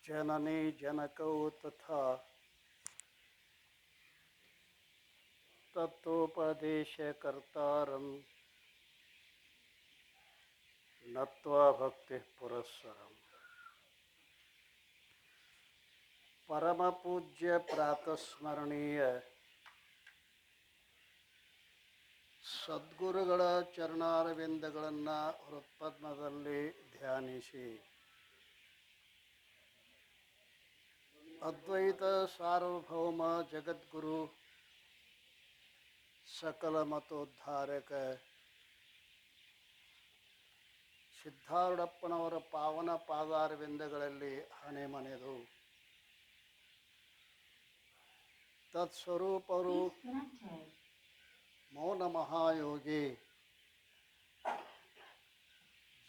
ಜನನಿ ಜನಕೌ ತಥಾ ತತ್ವೋಪದೇಶಕರ್ತಾರಂ ನತ್ವಾ ಭಕ್ತಿ ಪುರಸ್ಸರಂ. ಪರಮಪೂಜ್ಯ ಪ್ರಾತಸ್ಮರಣೀಯ ಸದ್ಗುರುಗಳ ಚರಣಾರವಿಂದಗಳನ್ನು ಹೃತ್ಪದ್ಮದಲ್ಲಿ ಧ್ಯಾನಿಸಿ ಅದ್ವೈತ ಸಾರ್ವಭೌಮ ಜಗದ್ಗುರು ಸಕಲ ಮತೋದ್ಧಾರಕ ಸಿದ್ಧಾರೂಢಪ್ಪನವರ ಪಾವನ ಪಾದಾರವಿಂದಗಳಲ್ಲಿ ಹಣೆ ಮನೆದು ತತ್ಸ್ವರೂಪರು ಮೌನ ಮಹಾಯೋಗಿ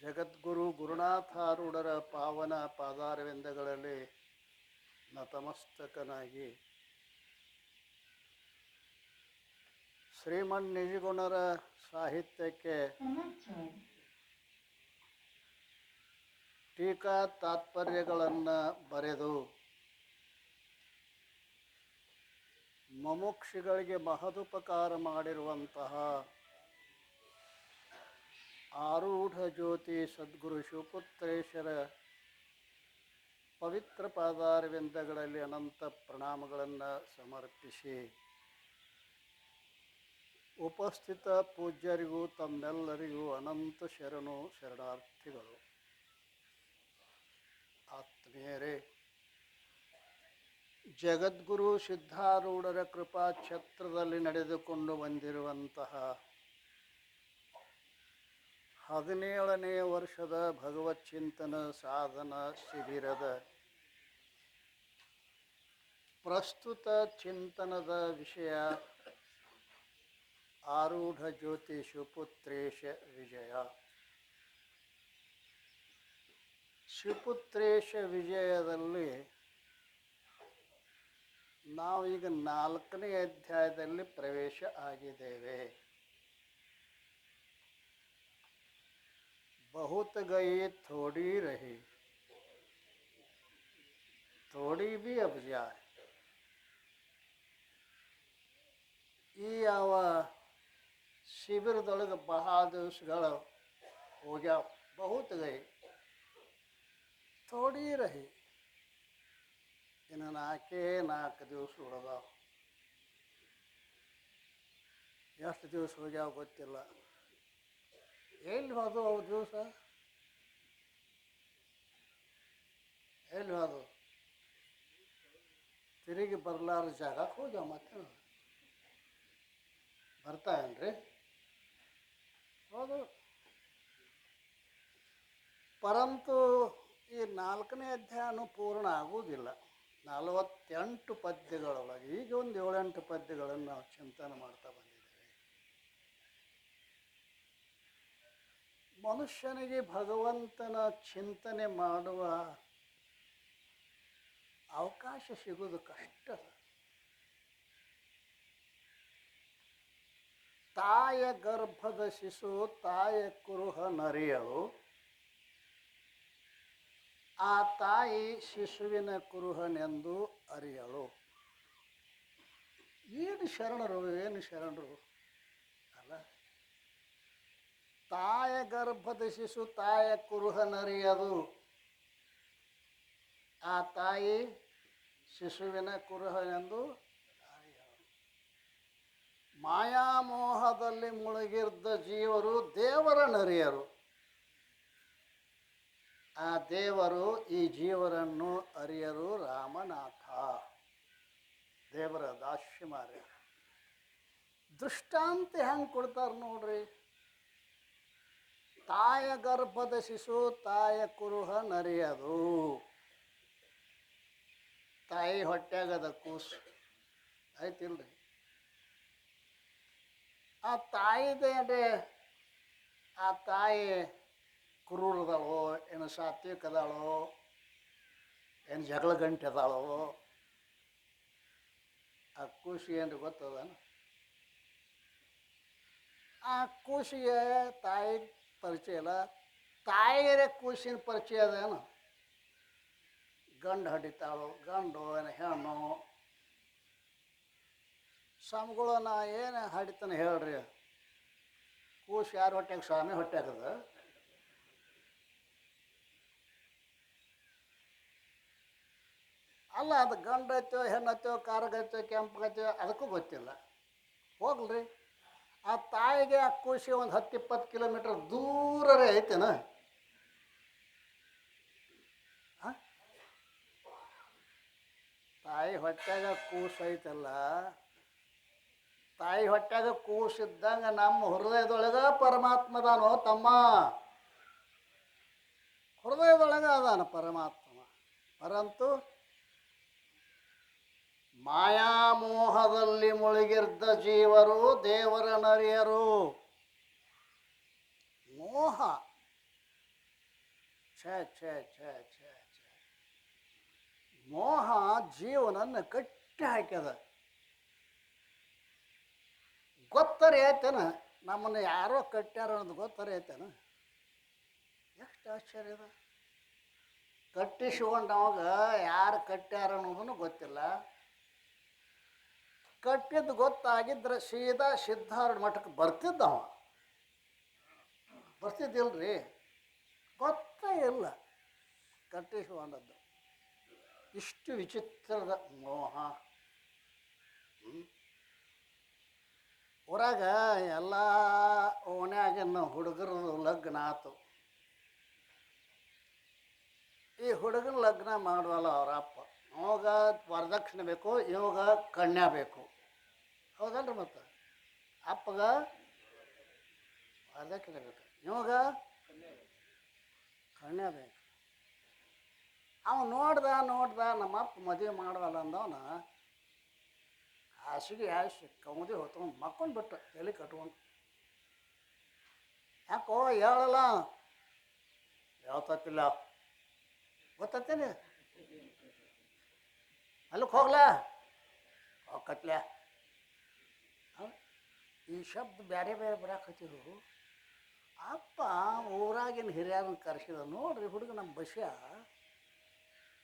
ಜಗದ್ಗುರು ಗುರುನಾಥಾರೂಢರ ಪಾವನ ಪಾದಾರವಿಂದಗಳಲ್ಲಿ ನತಮಸ್ತಕನಾಗಿ ಶ್ರೀಮನ್ ನಿಜಗುಣರ ಸಾಹಿತ್ಯಕ್ಕೆ ಟೀಕಾ ತಾತ್ಪರ್ಯಗಳನ್ನು ಬರೆದು ಮುಮುಕ್ಷುಗಳಿಗೆ ಮಹದುಪಕಾರ ಮಾಡಿರುವಂತಹ ಆರೂಢ ಜ್ಯೋತಿ ಸದ್ಗುರು ಶಿವಪುತ್ರೇಶ್ವರ ಪವಿತ್ರ ಪಾದಾರವಿಂದಗಳಲ್ಲಿ ಅನಂತ ಪ್ರಣಾಮಗಳನ್ನು ಸಮರ್ಪಿಸಿ ಉಪಸ್ಥಿತ ಪೂಜ್ಯರಿಗೂ ತಮ್ಮೆಲ್ಲರಿಗೂ ಅನಂತ ಶರಣಾರ್ಥಿಗಳು. ಆತ್ಮೀಯರೇ, ಜಗದ್ಗುರು ಸಿದ್ಧಾರೂಢರ ಕೃಪಾ ಛತ್ರದಲ್ಲಿ ನಡೆದುಕೊಂಡು ಬಂದಿರುವಂತಹ 17ನೇ ವರ್ಷದ ಭಗವತ್ ಚಿಂತನ ಸಾಧನ ಶಿಬಿರದ ಪ್ರಸ್ತುತ ಚಿಂತನದ ವಿಷಯ ಆರೂಢ ಜ್ಯೋತಿ ಶಿವಪುತ್ರೇಶ ವಿಜಯ. ಶಿವಪುತ್ರೇಶ ವಿಜಯದಲ್ಲಿ ನಾವೀಗ 4ನೇ ಅಧ್ಯಾಯದಲ್ಲಿ ಪ್ರವೇಶ ಆಗಿದ್ದೇವೆ. बहुत गई थोड़ी रही, थोड़ी भी अब जाए. ಈ ಯಾವ ಶಿಬಿರದೊಳಗೆ ಬಹಳ ದಿವಸಗಳು ಹೋಗ್ಯಾವ. ಬಹುತ್ ಗೈ ಥೋಡಿ ರಹಿ, ಇನ್ನು 4 ದಿವಸ ಉಳಿದಾವ. ಎಷ್ಟು ದಿವಸ ಹೋಗ್ಯಾವ ಗೊತ್ತಿಲ್ಲ. ಎಲ್ಲಿ ಹೋದು ಅವು ದಿವಸ? ಎಲ್ಲಿ ಹೋದು? ತಿರುಗಿ ಬರಲಾರ ಜಾಗಕ್ಕೆ ಹೋಗ್ಯಾವ. ಮತ್ತೆ ಬರ್ತಾವೇನ್ರಿ? ಹೌದು. ಪರಂತು ಈ 4ನೇ ಅಧ್ಯಾಯನೂ ಪೂರ್ಣ ಆಗುವುದಿಲ್ಲ. 48 ಪದ್ಯಗಳೊಳಗೆ ಈಗ ಒಂದು 7-8 ಪದ್ಯಗಳನ್ನು ನಾವು ಚಿಂತನೆ ಮಾಡ್ತಾ ಬಂದಿದ್ದೇವೆ. ಮನುಷ್ಯನಿಗೆ ಭಗವಂತನ ಚಿಂತನೆ ಮಾಡುವ ಅವಕಾಶ ಸಿಗೋದು ಕಷ್ಟ. ತಾಯ ಗರ್ಭದ ಶಿಶು ತಾಯ ಕುರುಹ ನರಿಯಳು, ಆ ತಾಯಿ ಶಿಶುವಿನ ಕುರುಹನೆಂದು ಅರಿಯಳು. ಏನು ಶರಣರು ಅಲ್ಲ. ತಾಯ ಗರ್ಭದ ಶಿಶು ತಾಯ ಕುರುಹನರಿಯದು, ಆ ತಾಯಿ ಶಿಶುವಿನ ಕುರುಹನೆಂದು ಅರಿಯಳು. ಮಾಯಾಮೋಹದಲ್ಲಿ ಮುಳುಗಿದ್ದ ಜೀವರು ದೇವರ ನರಿಯರು, ಆ ದೇವರು ಈ ಜೀವರನ್ನು ಅರಿಯರು. ರಾಮನಾಥ ದೇವರ ದಾಸ್ಯಮಾರ್ಯ ದೃಷ್ಟಾಂತ ಹೆಂಗೆ ಕೊಡ್ತಾರೆ ನೋಡ್ರಿ. ತಾಯ ಗರ್ಭದ ಶಿಶು ತಾಯ ಕುರುಹ ನರಿಯದು. ತಾಯಿ ಹೊಟ್ಯಾಗದ ಕೂಸು ಆಯ್ತಿಲ್ರಿ. ಆ ತಾಯಿದೇನ್ರಿ, ಆ ತಾಯಿ ಕ್ರೂರದಳೋ ಏನು ಸಾತ್ವಿಕದಾಳೋ ಏನು ಜಗಳ ಗಂಟೆ ಅದಾಳೋ, ಆ ಕೂಸು ಏನ್ರಿ ಗೊತ್ತದ? ಆ ಕೂಸಿಗೆ ತಾಯಿ ಪರಿಚಯ ಇಲ್ಲ. ತಾಯಿಗೆ ಕೂಸಿನ ಪರಿಚಯ ಅದೇನು? ಗಂಡು ಹಡಿತಾಳು, ಗಂಡು ಏನು ಹೆಣ್ಣು, ಸ್ವಾಮಿಗಳು ನಾ ಏನು ಹಡಿತಾನೆ ಹೇಳ್ರಿ, ಕೂಸು ಯಾರು ಹೊಟ್ಯಾಗ? ಸ್ವಾಮಿ ಹೊಟ್ಯಾಗದ. ಅಲ್ಲ, ಅದು ಗಂಡು ಹತ್ತೋ ಹೆಣ್ಣು ಹತ್ತೋ ಕಾರಗತ್ತೋ ಕೆಂಪಗತ್ತೋ ಅದಕ್ಕೂ ಗೊತ್ತಿಲ್ಲ. ಹೋಗ್ಲಿ, ಆ ತಾಯಿಗೆ ಆ ಕೂಸಿ ಒಂದು 10-20 ಕಿಲೋಮೀಟ್ರ್ ದೂರರೇ ಐತೇನ? ತಾಯಿ ಹೊಟ್ಯಾಗ ಕೂಸು ಐತಲ್ಲ, ತಾಯಿ ಹೊಟ್ಯಾಗ ಕೂಸಿದ್ದಂಗೆ ನಮ್ಮ ಹೃದಯದೊಳಗೆ ಪರಮಾತ್ಮದಾನೋ ತಮ್ಮ, ಹೃದಯದೊಳಗೆ ಅದಾನ ಪರಮಾತ್ಮ. ಪರಂತು ಮಾಯಾಮೋಹದಲ್ಲಿ ಮುಳುಗಿರ್ದ ಜೀವರು ದೇವರ ನರಿಯರು. ಮೋಹ ಛೇ ಛೇ ಛೇ ಛೇ ಛೇ, ಮೋಹ ಜೀವನನ್ನು ಕಟ್ಟಿ ಹಾಕ್ಯದ. ಗೊತ್ತರಿ ಐತೇನ ನಮ್ಮನ್ನು ಯಾರೋ ಕಟ್ಟ್ಯಾರ ಅನ್ನೋದು ಗೊತ್ತರಿ ಐತೇನ? ಎಷ್ಟು ಆಶ್ಚರ್ಯ ಅದ. ಕಟ್ಟಿಸ್ಕೊಂಡವಾಗ ಯಾರು ಕಟ್ಟ್ಯಾರ ಅನ್ನೋದನ್ನು ಗೊತ್ತಿಲ್ಲ. ಕಟ್ಟಿದ್ದು ಗೊತ್ತಾಗಿದ್ರೆ ಸೀದಾ ಸಿದ್ಧಾರೂಢ ಮಠಕ್ಕೆ ಬರ್ತಿದ್ದವ. ಬರ್ತಿದ್ದಿಲ್ರಿ, ಗೊತ್ತೇ ಇಲ್ಲ ಕಟ್ಟಿಸ್ಕೊಂಡದ್ದು. ಇಷ್ಟು ವಿಚಿತ್ರದ ಮೋಹ. ಊರಾಗ ಎಲ್ಲ ಓಣ್ಯಾಗಿನ ಹುಡುಗರದು ಲಗ್ನ ಆತು. ಈ ಹುಡುಗನ ಲಗ್ನ ಮಾಡುವಲ್ಲ ಅವ್ರ ಅಪ್ಪ, ಅವಾಗ ವರದಕ್ಷಿಣೆ ಬೇಕು, ಇವಾಗ ಕನ್ಯಾ ಬೇಕು. ಹೌದಲ್ರಿ? ಮತ್ತು ಅಪ್ಪಗ ವರದಕ್ಷಿಣೆ ಬೇಕು, ಇವಾಗ ಕನ್ಯಾ ಬೇಕು. ಅವ ನೋಡ್ದ ನಮ್ಮಪ್ಪ ಮದುವೆ ಮಾಡುವಲ್ಲ ಅಂದವನ ಹಾಸಿಗೆ ಹಾಸಿ ಕೌದಿ ಹೊತ್ಕೊಂಡು ಮಕ್ಕೊಂಡು ಬಿಟ್ಟು ಎಲ್ಲಿ ಕಟ್ಕೊಂಡು. ಯಾಕೋ ಹೇಳಲ್ಲ? ಯಾವತ್ತಿಲ್ಲ ಗೊತ್ತೇನೆ. ಅಲ್ಲಕ್ಕೆ ಹೋಗ್ಲ ಕತ್ಲೆ. ಈ ಶಬ್ದ ಬೇರೆ ಬೇರೆ ಬರಾಕತ್ತಿದ್ರು. ಅಪ್ಪ ಊರಾಗಿನ ಹಿರಿಯರನ್ನ ಕರೆಸಿದ, ನೋಡ್ರಿ ಹುಡುಗ ನಮ್ಮ ಬಸ್ಯ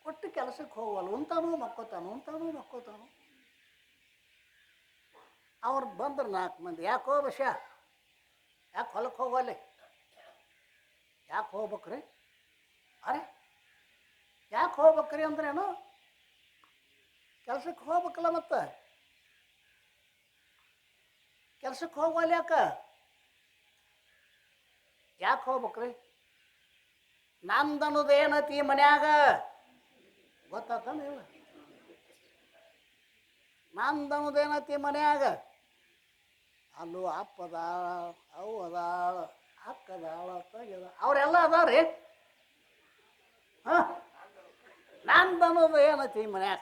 ಒಟ್ಟು ಕೆಲಸಕ್ಕೆ ಹೋಗಲ್ಲ, ಉಂತಾನು ಮಕ್ಕೋತಾನು. ಅವ್ರು ಬಂದ್ರೆ 4 ಮಂದಿ, ಯಾಕೋ ಬಸ್ಯ ಯಾಕೆ ಹೊಲಕ್ಕೆ ಹೋಗಲ್ಲಿ? ಯಾಕೆ ಹೋಗ್ಬೇಕ್ರಿ? ಅರೆ ಯಾಕೆ ಹೋಗ್ಬೇಕ್ರಿ ಅಂದ್ರೇನು? ಕೆಲ್ಸಕ್ಕೆ ಹೋಗ್ಬೇಕಲ್ಲ, ಮತ್ತೆ ಕೆಲ್ಸಕ್ಕೆ ಹೋಗಲ್ಲ ಯಾಕೆ ಹೋಗ್ಬೇಕ್ರಿ? ನಂದನ್ನೋದು ಏನತಿ ಮನ್ಯಾಗ ಗೊತ್ತಾತಾನ ಇಲ್ಲ? ನಂದನ್ನೋದು ಏನತಿ ಮನ್ಯಾಗ? ಅಲ್ಲೂ ಅಪ್ಪದಾಳ, ಅವು ಅದಾಳ, ಅಕ್ಕದಾಳ, ತಗದ, ಅವರೆಲ್ಲ ಅದಾವ್ರಿ. ಹಾಂ, ನಂದನ್ನೋದು ಏನತಿ ಮನ್ಯಾಗ?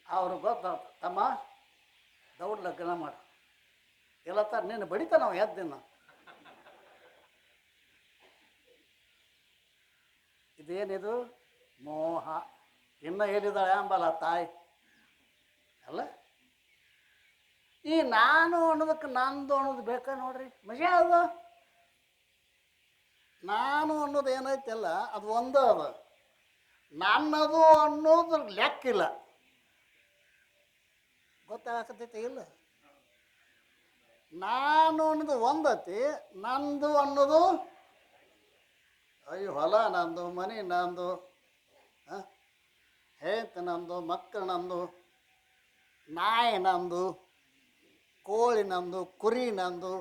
ಅವ್ರು ಗೊತ್ತಾತ, ತಮ್ಮ ದೌಡ್ ಲಗ್ನ ಮಾಡು ಎಲ್ಲತ್ತ ನೀನು ಬಡಿತ ನಾವು ಎದ್ದಿನ. ಇದೇನಿದು ಮೋಹ. ಇನ್ನು ಹೇಳಿದಾಳೆ ಅಂಬಲ್ಲ ತಾಯಿ ಅಲ್ಲ. ಈ ನಾನು ಅನ್ನೋದಕ್ಕೆ ನಂದು ಅನ್ನೋದು ಬೇಕಾ ನೋಡ್ರಿ, ಮಜಾ ಅದ. ನಾನು ಅನ್ನೋದು ಏನೈತಲ್ಲ ಅದು ಒಂದೇ ಅದ, ನನ್ನದು ಅನ್ನೋದು ಲೆಕ್ಕಿಲ್ಲ. ಗೊತ್ತಾಗತೈತಿ ಇಲ್ಲ? ನಾನು ಅನ್ನೋದು ಒಂದತಿ, ನಂದು ಅನ್ನೋದು ಅಯ್ಯೋ ಹೊಲ ನಂದು, ಮನೆ ನಂದು, ಹೆಂಡತಿ ನಂದು, ಮಕ್ಕಳು ನಂದು, ನಾಯಿ ನಂದು, ಕೋಳಿ ನಂದು, ಕುರಿ ನಂದು,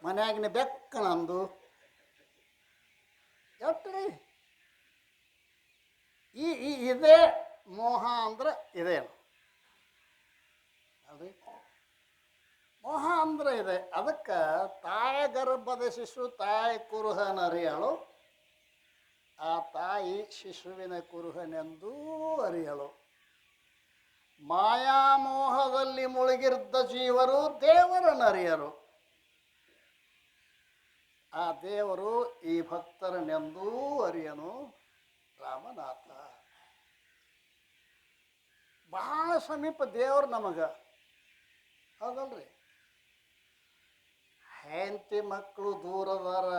ಮನ್ಯಾಗಿನ ಬೆಕ್ಕ ನಂದು. ಒಟ್ಟು ಇದೇ ಮೋಹ ಅಂದ್ರೆ ಇದೇನು ಅಲ್ರಿ? ಮೋಹ ಅಂದ್ರೆ ಇದೆ. ಅದಕ್ಕೆ ತಾಯ ಗರ್ಭದ ಶಿಶು ತಾಯಿ ಕುರುಹನರಿಯಳು, ಆ ತಾಯಿ ಶಿಶುವಿನ ಕುರುಹನೆಂದೂ ಅರಿಯಳು. ಮಾಯಾಮೋಹದಲ್ಲಿ ಮುಳುಗಿರ್ದ ಜೀವರು ದೇವರನ್ನರಿಯರು. ಆ ದೇವರು ಈ ಭಕ್ತರನೆಂದೂ ಅರಿಯನು ರಾಮನಾಥ. ಬಹಳ ಸಮೀಪ ದೇವರು ನಮಗೆ, ಹೌದಲ್ರಿ? ಹೆಂಡತಿ ಮಕ್ಕಳು ದೂರದಾರ,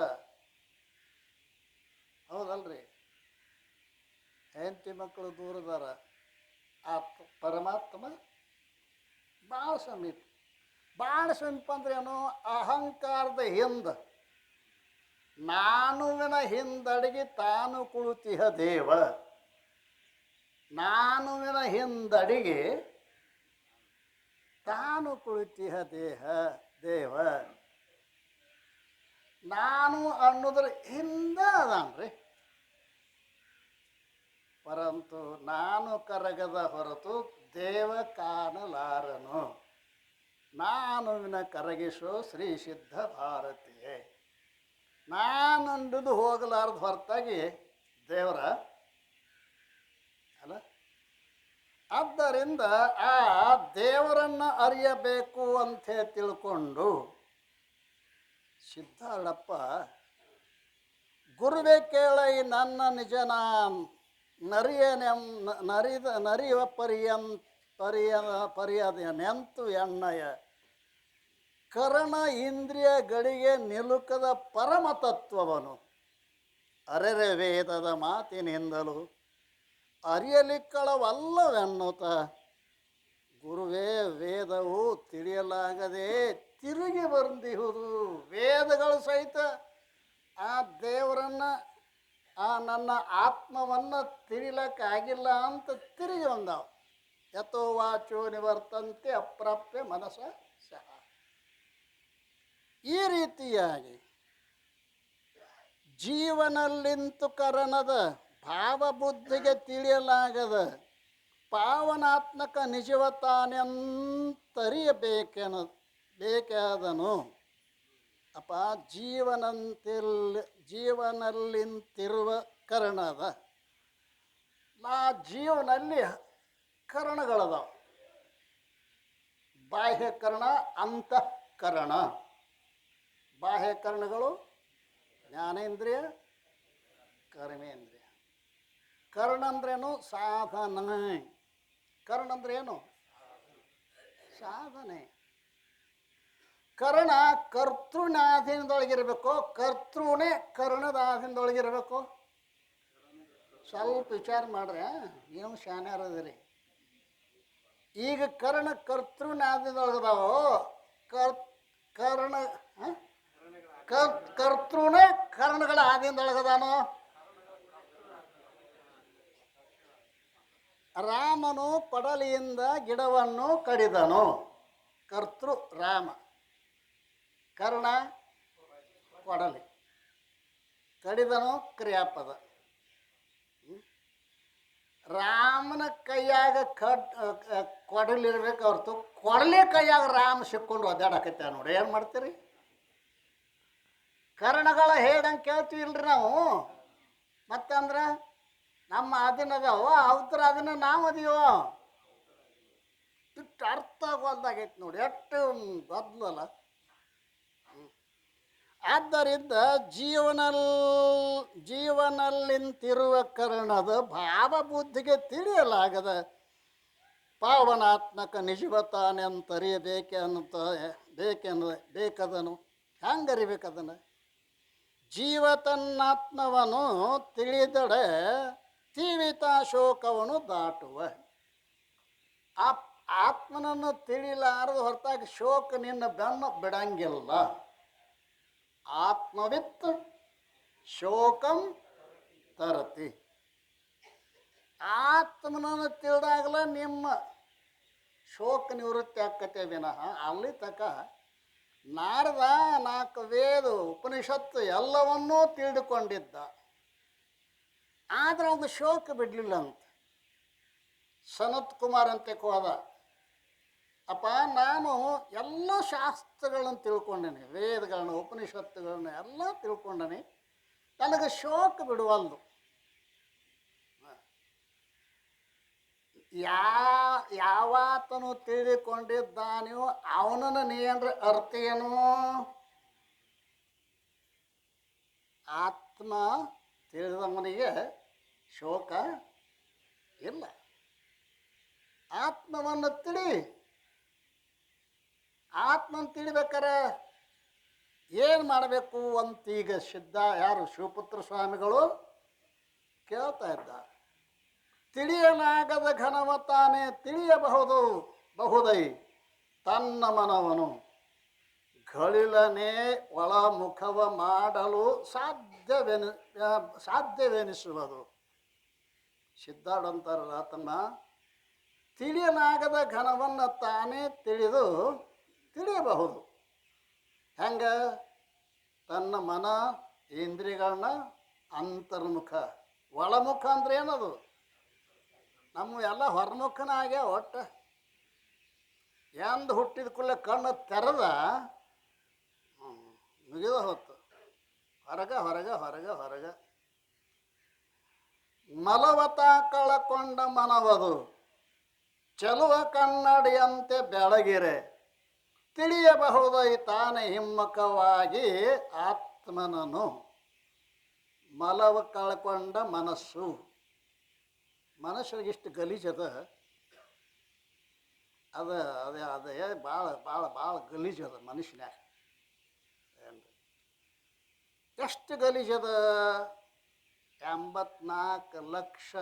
ಹೌದಲ್ರಿ? ಹೆಂಡತಿ ಮಕ್ಕಳು ದೂರದಾರ, ಆ ಪರಮಾತ್ಮ ಭಾಳ ಸಮೀಪ. ಭಾಳ ಸಮೀಪ ಅಂದ್ರೇನು? ಅಹಂಕಾರದ ಹಿಂದೆ, ನಾನುವಿನ ಹಿಂದಡಿಗೆ ತಾನು ಕುಳಿತಿಹ ದೇವ. ನಾನುವಿನ ಹಿಂದಡಿಗೆ ತಾನು ಕುಳಿತಿಹ ದೇವ. ನಾನು ಅನ್ನೋದ್ರ ಹಿಂದೆ ಅದಾನ್ರಿ. ಪರಂತು ನಾನು ಕರಗದ ಹೊರತು ದೇವ ಕಾಣಲಾರನು. ನಾನುವಿನ ಕರಗಿಸೋ ಶ್ರೀ ಸಿದ್ಧ ಭಾರತೀಯೇ. ನಾನಂದುದು ಹೋಗಲಾರ್ದು ಹೊರತಾಗಿ ದೇವರ ಅಲ್ಲ. ಆದ್ದರಿಂದ ಆ ದೇವರನ್ನು ಅರಿಯಬೇಕು ಅಂತ ತಿಳ್ಕೊಂಡು ಸಿದ್ಧಾರೂಢಪ್ಪ, ಗುರುವೇ ಕೇಳೈ ನನ್ನ ನಿಜನ ನರಿಯುವ ಪರ್ಯದನೆಂತು ಎಣ್ಣಯ ಕರ್ಣ ಇಂದ್ರಿಯಗಳಿಗೆ ನಿಲುಕದ ಪರಮತತ್ವವನು ಅರೆರೆ ವೇದದ ಮಾತಿನಿಂದಲೂ ಅರಿಯಲಿಕ್ಕಳವಲ್ಲವೆನ್ನುತ್ತ ಗುರುವೇ ವೇದವು ತಿಳಿಯಲಾಗದೆ ತಿರುಗಿ ಬಂದಿಹುದು. ವೇದಗಳು ಸಹಿತ ಆ ದೇವರನ್ನು, ಆ ನನ್ನ ಆತ್ಮವನ್ನು ತಿಳಿಲಕ್ಕಾಗಿಲ್ಲ ಅಂತ ತಿರುಗಿ ಬಂದಾವ. ಯಥೋ ವಾಚೋ ನಿವರ್ತಂತೆ ಅಪ್ರಾಪ್ಯ ಮನಸ ಸಹ. ಈ ರೀತಿಯಾಗಿ ಜೀವನಲ್ಲಿಂತು ಕರಣದ ಭಾವಬುದ್ಧಿಗೆ ತಿಳಿಯಲಾಗದ ಪಾವನಾತ್ಮಕ ನಿಜವ ಬೇಕಾದನು. ಅಪ್ಪ, ಜೀವನಲ್ಲಿಂತಿರುವ ಕರಣದ, ನಾ ಜೀವನಲ್ಲಿ ಕರಣಗಳದಾವ. ಬಾಹ್ಯಕರಣ, ಅಂತಃಕರಣ. ಬಾಹ್ಯಕರಣಗಳು ಜ್ಞಾನೇಂದ್ರಿಯ, ಕರ್ಮೇಂದ್ರಿಯ. ಕರ್ಣ ಅಂದ್ರೇನು? ಸಾಧನೆ. ಕರ್ಣ ಅಂದ್ರೇನು? ಸಾಧನೆ. ಕರ್ಣ ಕರ್ತೃನ ಆಧೀನದೊಳಗಿರಬೇಕು, ಕರ್ತೃನೇ ಕರ್ಣದ ಆಧೀನದೊಳಗಿರಬೇಕು. ಸ್ವಲ್ಪ ವಿಚಾರ ಮಾಡ್ರೆ ನೀವು ಶಾನ್ಯಾರದಿರಿ. ಈಗ ಕರ್ಣ ಕರ್ತೃನ ಆಧೀನದೊಳಗದಾವೋ, ಕರ್ತೃನೇ ಕರ್ಣಗಳ ಆಧೀನದೊಳಗದಾನೋ. ರಾಮನು ಪಡಲಿಯಿಂದ ಗಿಡವನ್ನು ಕಡಿದನು. ಕರ್ತೃ ರಾಮ, ಕರ್ಣ ಕೊಡಲಿ, ಕಡಿದನು ಕ್ರಿಯಾಪದ. ರಾಮನ ಕೈಯಾಗ ಕೊಡಲಿರ್ಬೇಕು ಹೊರತು ಕೊಡಲಿ ಕೈಯಾಗ ರಾಮ ಸಿಕ್ಕೊಂಡು ಒದ್ದಾಡಕತ್ತ ನೋಡಿ. ಏನು ಮಾಡ್ತೀರಿ? ಕರ್ಣಗಳ ಹೇಳಂಗೆ ಕೇಳ್ತೀವಿ ಇಲ್ರಿ ನಾವು. ಮತ್ತಂದ್ರೆ ನಮ್ಮ ಅಧೀನ ಅದಾವ, ಅವತರ ಅಧೀನ ನಾವು ಅದೀವೋ. ಇಷ್ಟು ಅರ್ಥ ಆಗೋಲ್ದಾಗೈತೆ ನೋಡಿ, ಎಷ್ಟು ಗದ್ದಲಲ್ಲ. ಆದ್ದರಿಂದ ಜೀವನಲ್ಲಿಂತಿರುವ ಕರ್ಣದ ಭಾವಬುದ್ಧಿಗೆ ತಿಳಿಯಲಾಗದ ಪಾವನಾತ್ಮಕ ಬೇಕಾದನು. ಹೆಂಗರಿಬೇಕದನ್ನು? ಜೀವ ತನ್ನಾತ್ಮವನ್ನು ತಿಳಿದಡೆ ತೀವಿತ ಶೋಕವನ್ನು ದಾಟುವ. ಆ ಆತ್ಮನನ್ನು ತಿಳಿಲಾರದು ಹೊರತಾಗಿ ಶೋಕ ನಿನ್ನ ಬೆನ್ನು ಬಿಡಂಗಿಲ್ಲ. ಆತ್ಮವಿತ್ ಶೋಕಂ ತರತಿ. ಆತ್ಮನನ್ನು ತಿಳಿದಾಗಲ ನಿಮ್ಮ ಶೋಕ ನಿವೃತ್ತಿ ಆಕ್ಕತೆ ವಿನಃ ಅಲ್ಲಿ ತಕ ನಾರದ 4 ವೇದ ಉಪನಿಷತ್ತು ಎಲ್ಲವನ್ನೂ ತಿಳಿದುಕೊಂಡಿದ್ದ. ಆದರೆ ಒಂದು ಶೋಕ ಬಿಡಲಿಲ್ಲ ಅಂತ. ಸನತ್ ಕುಮಾರ್ ಅಂತ ಹೋದ. ಅಪ್ಪ, ನಾನು ಎಲ್ಲ ಶಾಸ್ತ್ರಗಳನ್ನು ತಿಳ್ಕೊಂಡೇನೆ, ವೇದಗಳನ್ನ ಉಪನಿಷತ್ತುಗಳನ್ನ ಎಲ್ಲ ತಿಳ್ಕೊಂಡೇನೆ, ನನಗೆ ಶೋಕ ಬಿಡುವಲ್ದು. ಯಾವಾತನು ತಿಳಿದುಕೊಂಡಿದ್ದಾನೆಯೋ ಅವನನ್ನು ನೀನ್ರೆ ಅರ್ಥ ಏನು? ಆತ್ಮ ತಿಳಿದವನಿಗೆ ಶೋಕ ಇಲ್ಲ. ಆತ್ಮವನ್ನು ತಿಳಿ. ಆತ್ಮನ ತಿಳಿಬೇಕಾರೆ ಏನು ಮಾಡಬೇಕು ಅಂತ ಈಗ ಯಾರು ಶಿವಪುತ್ರ ಸ್ವಾಮಿಗಳು ಕೇಳ್ತಾ ಇದ್ದ. ತಿಳಿಯಲಾಗದ ಘನವ ತಾನೇ ತಿಳಿಯಬಹುದು ಬಹುದೈ ತನ್ನ ಮನವನು ಗಳಿಲನೆ ಒಳಮುಖವ ಮಾಡಲು ಸಾಧ್ಯವೆನಿಸುವುದು. ಸಿದ್ಧಾರ್ಥ ಅಂತಾರಲ್ಲ ತಮ್ಮ, ತಿಳಿಯಲಾಗದ ಘನವನ್ನು ತಾನೇ ತಿಳಿಯಬಹುದು. ಹೆಂಗೆ? ತನ್ನ ಮನ ಇಂದ್ರಿಯಗಳನ್ನ ಅಂತರ್ಮುಖ. ಒಳಮುಖ ಅಂದ್ರೆ ಏನದು? ನಮ್ಮ ಎಲ್ಲ ಹೊರಮುಖನ ಆಗ್ಯಾವ. ಒಟ್ಟು ಎಂದು ಹುಟ್ಟಿದ ಕೂಡಲೇ ಕಣ್ಣು ತೆರೆದ ಮುಗಿದ ಹೊತ್ತು ಹೊರಗೆ ಹೊರಗೆ ಹೊರಗೆ ಹೊರಗೆ. ಮಲವತ ಕಳಕೊಂಡ ಮನವದು ಚೆಲುವ ಕನ್ನಡಿಯಂತೆ ಬೆಳಗಿರೆ ತಿಳಿಯಬಹುದೈ ತಾನೇ ಹಿಮ್ಮುಖವಾಗಿ ಆತ್ಮನನು. ಮಲವ ಕಳ್ಕೊಂಡ ಮನಸ್ಸು, ಮನಸ್ಸಿಗೆ ಇಷ್ಟು ಗಲೀಜದ, ಅದೇ ಭಾಳ ಭಾಳ ಭಾಳ ಗಲೀಜದ ಮನುಷ್ಯನ್ಯಾಗ. ಎಷ್ಟು ಗಲೀಜದ? 84 ಲಕ್ಷ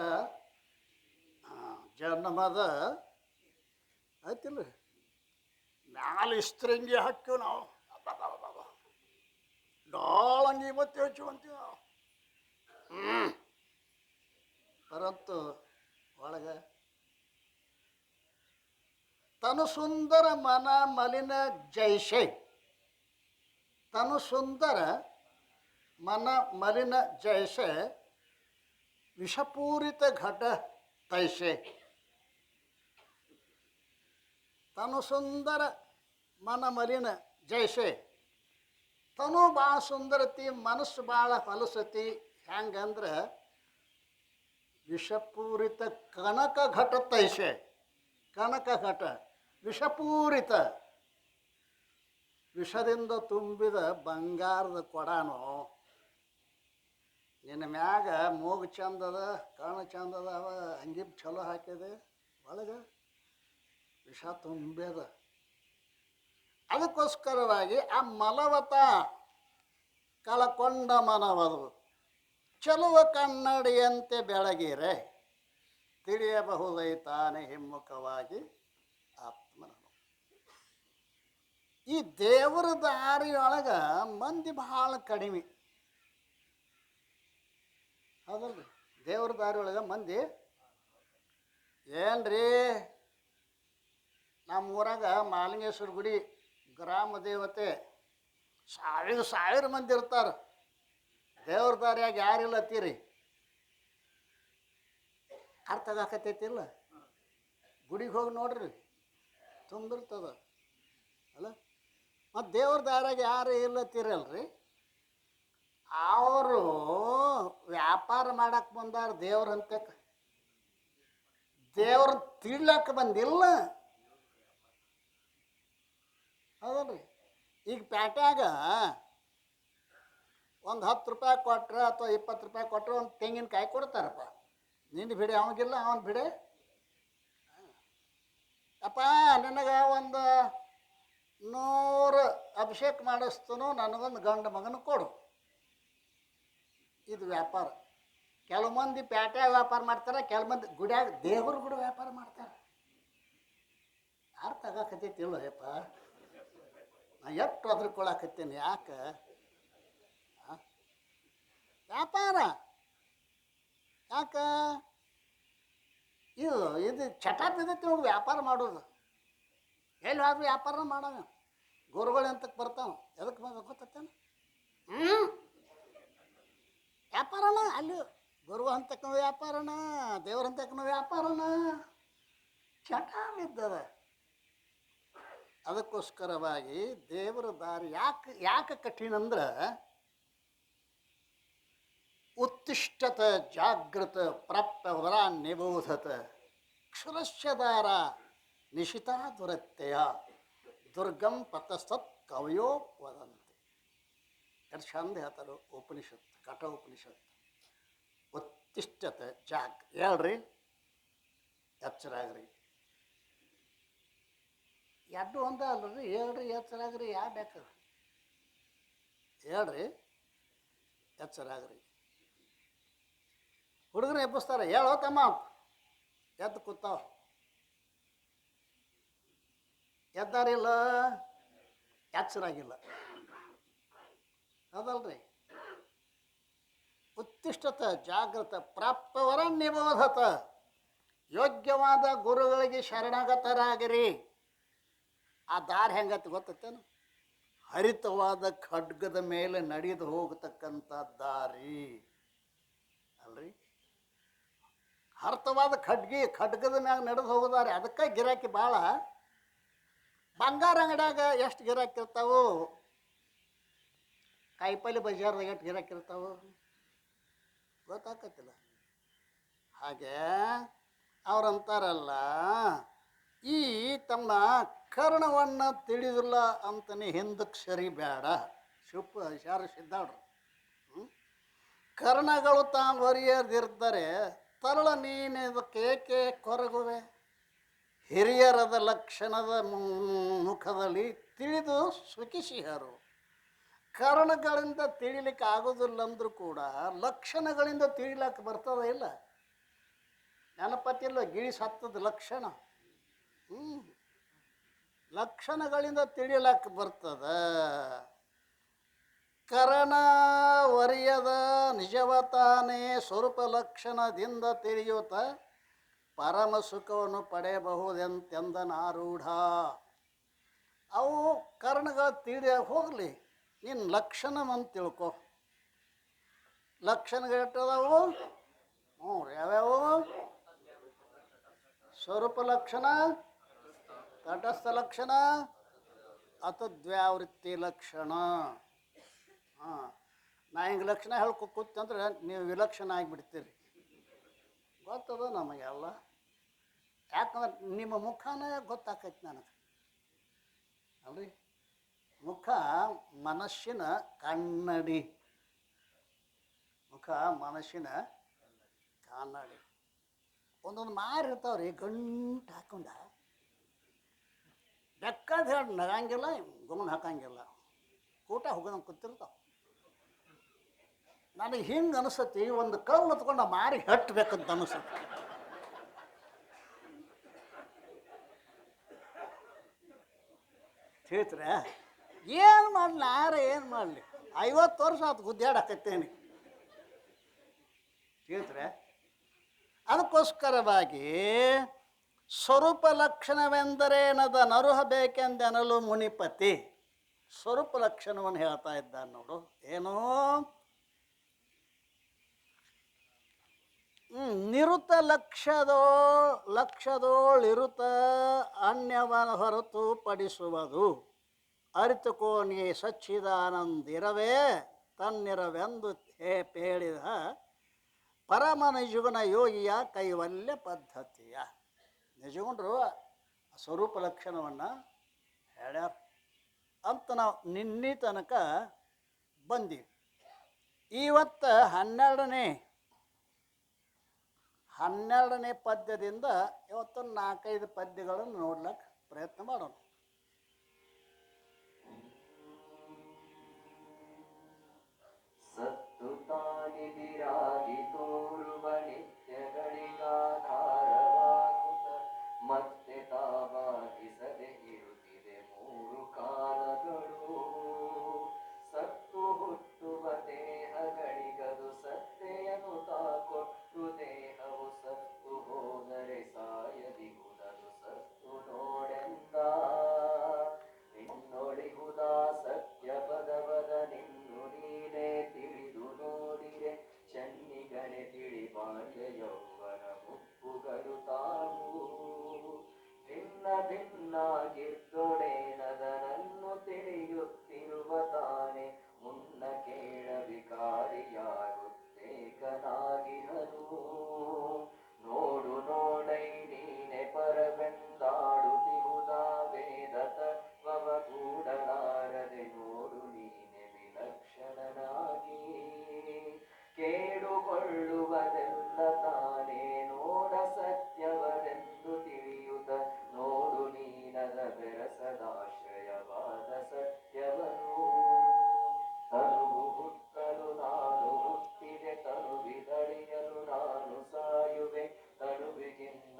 ಜನ್ಮದ ಆಯ್ತಿಲ್ಲ, ಮ್ಯಾಲ ಇಸ್ತ್ರಿಂಗಿ ಹಾಕ್ತೀವಿ ನಾವು, ಡಾಳಂಗಿ ಮತ್ತೆ ಹಚ್ಚು ಅಂತೀವಿ ನಾವು. ಪರಂತು ಒಳಗೆ ತನು ಸುಂದರ ಮನ ಮಲಿನ ಜೈಷೆ, ತನು ಸುಂದರ ಮನ ಮಲಿನ ಜೈಷೆ ವಿಷಪೂರಿತ ಘಟ ತೈಷೆ. ತನು ಸುಂದರ ಮನ ಮಲಿನ ಜೈಷೆ, ತನು ಭಾಳ ಸುಂದರತಿ, ಮನಸ್ಸು ಭಾಳ ಹೊಲಸತಿ. ಹೆಂಗಂದ್ರೆ ವಿಷಪೂರಿತ ಕನಕ ಘಟ ತೈಷೆ. ಕನಕ ಘಟ ವಿಷಪೂರಿತ, ವಿಷದಿಂದ ತುಂಬಿದ ಬಂಗಾರದ ಕೊಡಾನು. ನಿನ್ನ ಮ್ಯಾಗ ಮೂಗು ಚಂದದ, ಕಣ್ಣು ಚಂದದ, ಅವ ಅಂಗಿ ಚಲೋ ಹಾಕಿದೆ, ಒಳಗೆ ವಿಷ ತುಂಬ್ಯದ. ಅದಕ್ಕೋಸ್ಕರವಾಗಿ ಆ ಮಲವತ ಕಳಕೊಂಡ ಮನವದು ಚೆಲುವ ಕನ್ನಡಿಯಂತೆ ಬೆಳಗಿರೆ ತಿಳಿಯಬಹುದೈ ತಾನೇ ಹಿಮ್ಮುಖವಾಗಿ ಆತ್ಮನನು. ಈ ದೇವರ ದಾರಿಯೊಳಗೆ ಮಂದಿ ಭಾಳ ಕಡಿಮೆ. ಹೌದಲ್ರಿ? ದೇವ್ರ ದಾರಿಯೊಳಗೆ ಮಂದಿ ಏನ್ರಿ, ನಮ್ಮ ಊರಾಗ ಮಾಲಿಂಗೇಶ್ವರ ಗುಡಿ ಗ್ರಾಮ ದೇವತೆ ಸಾವಿರ ಮಂದಿ ಇರ್ತಾರೆ. ದೇವ್ರ ದಾರಿಯಾಗ ಯಾರಿಲ್ಲ ಅತ್ತೀರಿ? ಅರ್ಥ ಆಗಕತ್ತೈತಿಲ್ಲ? ಗುಡಿಗೆ ಹೋಗಿ ನೋಡ್ರಿ, ತುಂಬಿರ್ತದ ಅಲ್ಲ. ಮತ್ತು ದೇವ್ರ ದಾರಿಯಾಗ ಯಾರು ಇಲ್ಲತ್ತೀರಲ್ರಿ? ಅವರು ವ್ಯಾಪಾರ ಮಾಡಕ್ಕೆ ಬಂದಾರ ದೇವ್ರಂತೆ, ದೇವ್ರ ತಿಳ್ಲಕ್ಕೆ ಬಂದಿಲ್ಲ. ಹೌದಲ್ರಿ? ಈಗ ಪ್ಯಾಟ್ಯಾಗ ಒಂದು 10 ರೂಪಾಯಿ ಕೊಟ್ರೆ ಅಥವಾ 20 ರೂಪಾಯಿ ಕೊಟ್ಟರೆ ಒಂದು ತೆಂಗಿನಕಾಯಿ ಕೊಡ್ತಾರಪ್ಪ. ನಿಂದು ಬಿಡೆ, ಅವನಿಗಿಲ್ಲ, ಅವನ ಬಿಡೆ. ಅಪ್ಪ ನನಗೆ ಒಂದು 100 ಅಭಿಷೇಕ ಮಾಡಿಸ್ತನು, ನನಗೊಂದು ಗಂಡು ಮಗನ ಕೊಡು. ಇದು ವ್ಯಾಪಾರ. ಕೆಲವು ಮಂದಿ ಪ್ಯಾಟ್ಯಾಗ ವ್ಯಾಪಾರ ಮಾಡ್ತಾರೆ, ಕೆಲವು ಮಂದಿ ಗುಡಿಯಾಗ ದೇವ್ರ ಗುಡಿ ವ್ಯಾಪಾರ ಮಾಡ್ತಾರೆ. ಅರ್ಥ ಆಗಕತ್ತೈತಿಲ್ಲ ಯಪ್ಪ? ನಾ ಎಷ್ಟು ಅದ್ರಕೊಳಕತ್ತೀನಿ. ಯಾಕೆ ವ್ಯಾಪಾರ? ಯಾಕೆ ಇದು ಚಟ ಬಿದ್ದೈತಿ ನೋಡಿ ವ್ಯಾಪಾರ ಮಾಡೋದು. ಎಲ್ಲಿ ಆದ್ರೂ ವ್ಯಾಪಾರ ಮಾಡೋಣ. ಗುರುಗಳು ಎಂತಕ್ಕೆ ಬರ್ತಾವೆ, ಎದಕ್ಕೆ ಗೊತ್ತೇನು? ವ್ಯಾಪಾರನ ಅಲ್ಲಿ ಗುರು ಅಂತಕ್ಕೂ ವ್ಯಾಪಾರನ, ದೇವ್ರ ಅಂತಕ್ಕೂ ವ್ಯಾಪಾರನ, ಚಟ ಬಿದ್ದದ. ಅದಕ್ಕೋಸ್ಕರವಾಗಿ ದೇವರ ದಾರಿ ಯಾಕೆ ಕಠಿಣ ಅಂದ್ರೆ, ಉತ್ತಿಷ್ಠತ ಜಾಗೃತ ಪ್ರಾಪ್ಯವರ ನಿಬೋಧತ ಕ್ಷುರಶ್ಯದಾರ ನಿಶಿತಾ ದುರತ್ಯಯ ದುರ್ಗಂ ಪತಸತ್ ಕವಯೋ ವದಂತೆ. ಎಷ್ಟು ಚಂದ ಹೇಳ್ತಾರೆ ಉಪನಿಷತ್, ಕಠ ಉಪನಿಷತ್. ಉತ್ತಿಷ್ಠತ ಜಾಗ್, ಹೇಳ್ರಿ, ಎಚ್ಚರಾಗ್ರಿ. ಎರಡು ಒಂದೇ ಅಲ್ರಿ? ಹೇಳ್ರಿ, ಎಚ್ಚರಾಗ್ರಿ, ಯಾವ ಬೇಕಾದ್ರೆ ಹೇಳ್ರಿ, ಎಚ್ಚರಾಗ್ರಿ. ಹುಡುಗರು ಎಬ್ಬಿಸ್ತಾರೆ, ಹೇಳೋ ತಮ್ಮ, ಎದ್ದು ಕೂತಾವ. ಎದ್ದಾರಿಲ್ಲ, ಎಚ್ಚರಾಗಿಲ್ಲ. ಅದಲ್ರಿ, ಉತ್ತಿಷ್ಠತ ಜಾಗೃತ ಪ್ರಾಪ್ತವರ ನಿಬೋಧತ. ಯೋಗ್ಯವಾದ ಗುರುಗಳಿಗೆ ಶರಣಾಗತರಾಗಿರಿ. ಆ ದಾರಿ ಹೆಂಗತ್ತೆ ಗೊತ್ತೇನು? ಹರಿತವಾದ ಖಡ್ಗದ ಮೇಲೆ ನಡೆದು ಹೋಗತಕ್ಕಂಥ ದಾರಿ ಅಲ್ರಿ. ಹರಿತವಾದ ಖಡ್ಗದ ಮ್ಯಾಗ ನಡೆದು ಹೋಗೋದಾರಿ. ಅದಕ್ಕೆ ಗಿರಾಕಿ ಭಾಳ. ಬಂಗಾರ ಅಂಗಡ್ಯಾಗ ಎಷ್ಟು ಗಿರಾಕಿ ಇರ್ತಾವು, ಕಾಯಿಪಲ್ಲೆ ಬಜಾರ್ದಾಗ ಎಷ್ಟು ಗಿರಾಕಿ ಇರ್ತಾವು ಗೊತ್ತಾಕತ್ತಿಲ್ಲ. ಹಾಗೆ ಅವ್ರಂತಾರಲ್ಲ, ಈ ತಮ್ಮ ಕರ್ಣವನ್ನು ತಿಳಿದಿಲ್ಲ ಅಂತಲೇ ಹಿಂದಕ್ಕೆ ಸರಿಬೇಡ. ಯಾರು ಸಿದ್ಧಾಡ್ರು. ಕರ್ಣಗಳು ತಾವು ಹೊರಿಯದಿರ್ತಾರೆ, ತರಳ ನೀನಿದಕ್ಕೇಕೆ ಕೊರಗುವೆ. ಹಿರಿಯರದ ಲಕ್ಷಣದ ಮುಖದಲ್ಲಿ ತಿಳಿದು ಸುಖಿಸಿಹರು. ಕರ್ಣಗಳಿಂದ ತಿಳಿಲಿಕ್ಕೆ ಆಗೋದಿಲ್ಲ ಅಂದರೂ ಕೂಡ ಲಕ್ಷಣಗಳಿಂದ ತಿಳಿಲಕ್ಕೆ ಬರ್ತದ ಇಲ್ಲ. ನೆನಪತ್ತಿಲ್ಲ ಗಿಳಿ ಸತ್ತದ ಲಕ್ಷಣ. ಲಕ್ಷಣಗಳಿಂದ ತಿಳಿಲಕ್ಕೆ ಬರ್ತದ. ಕರ್ಣ ವರಿಯದ ನಿಜವತಾನೇ ಸ್ವರೂಪ ಲಕ್ಷಣದಿಂದ ತಿಳಿಯುತ್ತ ಪರಮ ಸುಖವನ್ನು ಪಡೆಯಬಹುದೆಂತೆಂದನಾರೂಢ. ಅವು ಕರ್ಣಗಳು ತಿಳಿಯ ಹೋಗಲಿ, ನೀನು ಲಕ್ಷಣವಂತ ತಿಳ್ಕೊ. ಲಕ್ಷಣಗಳಿಟ್ಟದವು ಯಾವ್ಯಾವು? ಸ್ವರೂಪ ಲಕ್ಷಣ, ತಟಸ್ಥ ಲಕ್ಷಣ, ಅತದ್ವ್ಯಾವೃತ್ತಿ ಲಕ್ಷಣ. ನಾ ಹಿಂಗೆ ಲಕ್ಷಣ ಹೇಳ್ಕೊಕೂತಂದ್ರೆ ನೀವು ವಿಲಕ್ಷಣ ಆಗಿಬಿಡ್ತೀರಿ. ಗೊತ್ತದ ನಮಗೆಲ್ಲ. ಯಾಕಂದ್ರೆ ನಿಮ್ಮ ಮುಖನೇ ಗೊತ್ತಾಕೈತಿ ನನಗೆ ಅಲ್ರಿ. ಮುಖ ಮನಸ್ಸಿನ ಕನ್ನಡಿ. ಮುಖ ಮನಸ್ಸಿನ ಕನ್ನಡಿ. ಒಂದೊಂದು ಮಾರು ಇರ್ತಾವ್ರಿ, ಗಂಟು ಹಾಕೊಂಡ ಬೆಕ್ಕಾದ ಹೇಳಿ ನಗಂಗಿಲ್ಲ, ಗುಮನ್ ಹಾಕಂಗಿಲ್ಲ, ಕೂಟ ಹೋಗೋದಂಗೆ ಕೂತಿರ್ತಾವ. ನನಗೆ ಹಿಂಗೆ ಅನಿಸತಿ, ಒಂದು ಕಲ್ಲು ಹೊತ್ಕೊಂಡು ಮಾರಿ ಹಟ್ಟಬೇಕಂತ ಅನಿಸುತ್ತೆ. ಹೇಳ್ತಾರೆ ಏನು ಮಾಡಲಿ, ಏನು ಮಾಡಲಿ, 50 ವರ್ಷ ಆತು ಗುದ್ದಾಡಕತ್ತೇನೆ. ಹೇಳ್ತಾರೆ ಅದಕ್ಕೋಸ್ಕರವಾಗಿ ಸ್ವರೂಪ ಲಕ್ಷಣವೆಂದರೇನದ ನರುಹಬೇಕೆಂದೆನಲು ಮುನಿಪತಿ. ಸ್ವರೂಪ ಲಕ್ಷಣವನ್ನು ಹೇಳ್ತಾ ಇದ್ದಾನೆ ನೋಡು. ಏನು? ನಿರುತ ಲಕ್ಷದೋಳಿರುತ ಅನ್ಯವನ ಹೊರತು ಪಡಿಸುವುದು. ಅರಿತುಕೋನಿಗೆ ಸಚ್ಚಿದಾನಂದಿರವೇ ತನ್ನಿರವೆಂದು ಹೇಳಿದ ಪರಮ ನಿಜಗುಣ ಯೋಗಿಯ ಕೈವಲ್ಯ ಪದ್ಧತಿಯ. ನಿಜಗುಣರು ಸ್ವರೂಪ ಲಕ್ಷಣವನ್ನು ಹೇಳ್ಯಾರ ಅಂತ ನಾವು ನಿನ್ನೆ ತನಕ ಬಂದೀವಿ. ಇವತ್ತು 12ನೇ ಪದ್ಯದಿಂದ ಇವತ್ತು 4-5 ಪದ್ಯಗಳನ್ನು ನೋಡ್ಲಿಕ್ಕೆ ಪ್ರಯತ್ನ ಮಾಡೋಣ. ಸತ್ತು ತಾಗಿ ಬಿರಾಗಿ ತೋರುವ ನಿತ್ಯಗಳಿಗಾಧಾರವಾಗುತ್ತ ಮತ್ತೆ ತಾವಾಗಿಸದೆ ಇರುತ್ತಿದೆ 3 ಕಾಲಗಳು. ಸತ್ತು ಹುಟ್ಟುವ ದೇಹಗಳಿಗದು ಸತ್ತೆಯನ್ನು ತಾಕೊಟ್ಟು ದೇಹವು ಸತ್ತು ಹೋದರೆ ಸಾಯದಿಗುವುದು ಸತ್ತು ನೋಡೆಂದ. ನಿನ್ನೊಳಿಗುದ ಸತ್ಯ ಪದವದ ನಿನ್ನು ನೀನೇ ತಿಳಿದು ನೋಡಿರೆ ಚೆನ್ನಿಗಣೆ ತಿಳಿ ಬಾಲ್ಯ ಯೌವನ ಮುಪ್ಪುಗಳು ತಾವು. ಭಿನ್ನ ಭಿನ್ನಾಗಿದ್ದೊಡೇನದನನ್ನು ತಿಳಿಯುತ್ತಿರುವ ತಾನೆ ಮುನ್ನ ಕೇಳ ವಿಕಾರಿಯಾಗುತ್ತೇಕನಾಗಿಹನು. ನೋಡು ನೋಡೈ ನೀನೆ ಪರವೆಂದಾಡುತ್ತಿಹುದ ವೇದ ತತ್ವವ ಕೂಡಲಾರದೆ ನೋಡು ನೀನೆ ವಿಲಕ್ಷಣನಾಗಿ. ಕೇಳುಕೊಳ್ಳುವುದೆಲ್ಲ ತಾನೇ ನೋಡ ಸತ್ಯವರೆಂದು ತಿಳಿಯುತ್ತ ನೋಡು ನೀನದ ಬೆರಸದಾಶ್ರಯವಾದ ಸತ್ಯವನು. ತನುವು ಹುಟ್ಟಲು ನಾನು ಹುಟ್ಟಿದೆ, ತನುವಿದಳಿಯಲು ನಾನು ಸಾಯುವೆ, ತನುವಿಗಿನ್ನ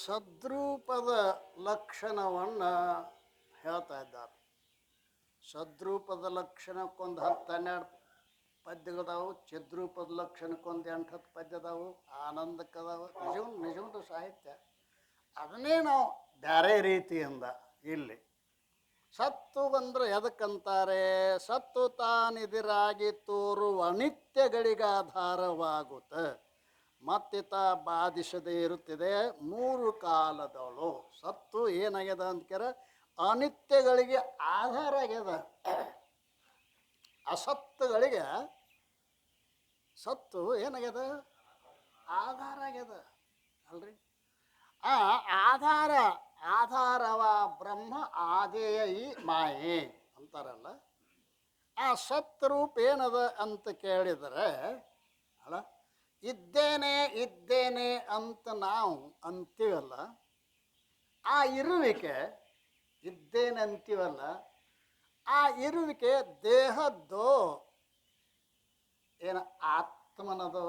ಸದ್ರೂಪದ ಲಕ್ಷಣವನ್ನು ಹೇಳ್ತಾ ಇದ್ದಾರೆ. ಸದ್ರೂಪದ ಲಕ್ಷಣಕ್ಕೊಂದು 10-12 ಪದ್ಯಗಳದಾವು, ಚಿದ್ರೂಪದ ಲಕ್ಷಣಕ್ಕೊಂದು 8-10 ಪದ್ಯ ಅದಾವು, ಆನಂದಕ್ಕದಾವು. ನಿಜವಂತ ಸಾಹಿತ್ಯ. ಅದನ್ನೇ ನಾವು ಬೇರೆ ರೀತಿಯಿಂದ ಇಲ್ಲಿ ಸತ್ತು ಬಂದ್ರೆ ಎದಕ್ಕಂತಾರೆ? ಸತ್ತು ತಾನಿದಿರಾಗಿ ತೋರುವ ಅನಿತ್ಯಗಳಿಗಾಧಾರವಾಗುತ್ತ ಮತ್ತಿತ ಬಾಧಿಸದೇ ಇರುತ್ತಿದೆ 3 ಕಾಲದವಳು. ಸತ್ತು ಏನಾಗ್ಯದ ಅಂದ್ಕ್ಯಾರ? ಅನಿತ್ಯಗಳಿಗೆ ಆಧಾರ ಆಗ್ಯದ. ಅಸತ್ತುಗಳಿಗೆ ಸತ್ತು ಏನಾಗ್ಯದ? ಆಧಾರ ಆಗ್ಯದ ಅಲ್ರಿ. ಆ ಆಧಾರವ ಬ್ರಹ್ಮ ಆದೇಯ ಈ ಮಾಯೆ ಅಂತಾರಲ್ಲ. ಆ ಸತ್ರೂಪ ಏನದ ಅಂತ ಕೇಳಿದರೆ ಅಲ್ಲ, ಇದ್ದೇನೆ ಅಂತ ನಾವು ಅಂತೀವಲ್ಲ, ಆ ಇರುವಿಕೆ ಇದ್ದೇನೆ ಅಂತೀವಲ್ಲ, ಆ ಇರುವಿಕೆ ದೇಹದ್ದೋ ಏನು ಆತ್ಮನದೋ?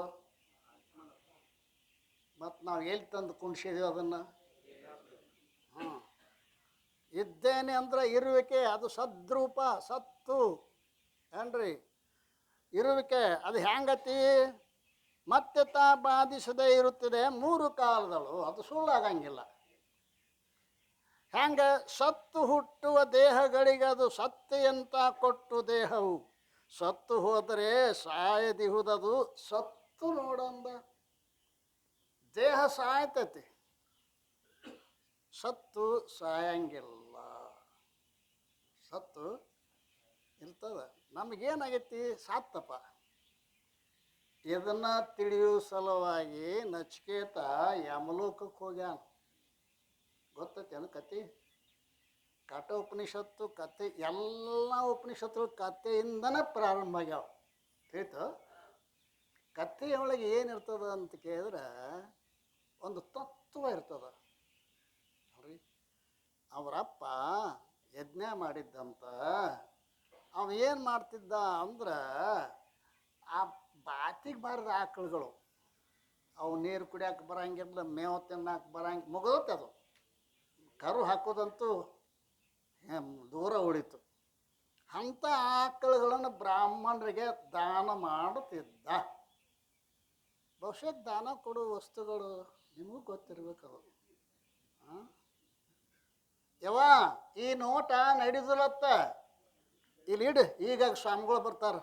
ಮತ್ತು ನಾವು ಎಲ್ಲಿ ತಂದು ಕುಣಿಸಿದೀವಿ ಅದನ್ನು? ಇದ್ದೇನೆ ಅಂದ್ರೆ ಇರುವಿಕೆ, ಅದು ಸದ್ರೂಪ, ಸತ್ತು ಏನ್ರಿ ಇರುವಿಕೆ. ಅದು ಹೆಂಗತಿ? ಮತ್ತೆ ಬಾಧಿಸದೇ ಇರುತ್ತದೆ 3 ಕಾಲದಳು. ಅದು ಸುಳ್ಳಾಗಂಗಿಲ್ಲ. ಹೆಂಗೆ? ಸತ್ತು ಹುಟ್ಟುವ ದೇಹಗಳಿಗೆ ಅದು ಸತ್ತು ಅಂತ ಕೊಟ್ಟು ದೇಹವು ಸತ್ತು ಹೋದರೆ ಸಾಯದಿಹುದದು ಸತ್ತು ನೋಡಂದ. ದೇಹ ಸಾಯ್ತತಿ, ಸತ್ತು ಸಾಯಂಗಿಲ್ಲ. ಸತ್ತು ಇರ್ತದ. ನಮಗೇನಾಗೈತಿ? ಸಾತ್ತಪ್ಪ. ಇದನ್ನು ತಿಳಿಯುವ ಸಲುವಾಗಿ ನಚಿಕೇತ ಯಮಲೋಕಕ್ಕೆ ಹೋಗ್ಯಾನ. ಗೊತ್ತೈತೇನು ಕತೆ? ಕಠ ಉಪನಿಷತ್ತು ಕತೆ, ಎಲ್ಲ ಉಪನಿಷತ್ತುಗಳು ಕಥೆಯಿಂದನೇ ಪ್ರಾರಂಭ ಆಗ್ಯಾವ. ತಿಳಿತು? ಕಥೆಯೊಳಗೆ ಏನಿರ್ತದ ಅಂತ ಕೇಳಿದ್ರೆ ಒಂದು ತತ್ವ ಇರ್ತದ. ನೋಡ್ರಿ, ಅವರಪ್ಪ ಯಜ್ಞ ಮಾಡಿದ್ದಂತ ಅವ ಏನು ಮಾಡ್ತಿದ್ದ ಅಂದ್ರೆ, ಆ ಬಾತಿಗೆ ಬಾರದ ಆಕಳುಗಳು ಅವು ನೀರು ಕುಡಿಯೋಕೆ ಬರಂಗಿಲ್ಲ, ಮೇವು ತಿನ್ನಕ್ಕೆ ಬರಂಗಿಲ್ಲ, ಮುಗಿದತ್ತೆ ಅದು. ಕರು ಹಾಕೋದಂತೂ ದೂರ ಉಳಿತು. ಅಂಥ ಆಕಳುಗಳನ್ನು ಬ್ರಾಹ್ಮಣರಿಗೆ ದಾನ ಮಾಡುತ್ತಿದ್ದ. ಬಹುಶಃ ದಾನ ಕೊಡುವ ವಸ್ತುಗಳು ನಿಮಗೂ ಗೊತ್ತಿರ್ಬೇಕದು. ಯವ್ವ ಈ ನೋಟ ನಡೆದಿಲ್ಲತ್ತ, ಇಲ್ಲಿ ಇಡು, ಈಗ ಸ್ವಾಮಿಗಳು ಬರ್ತಾರ.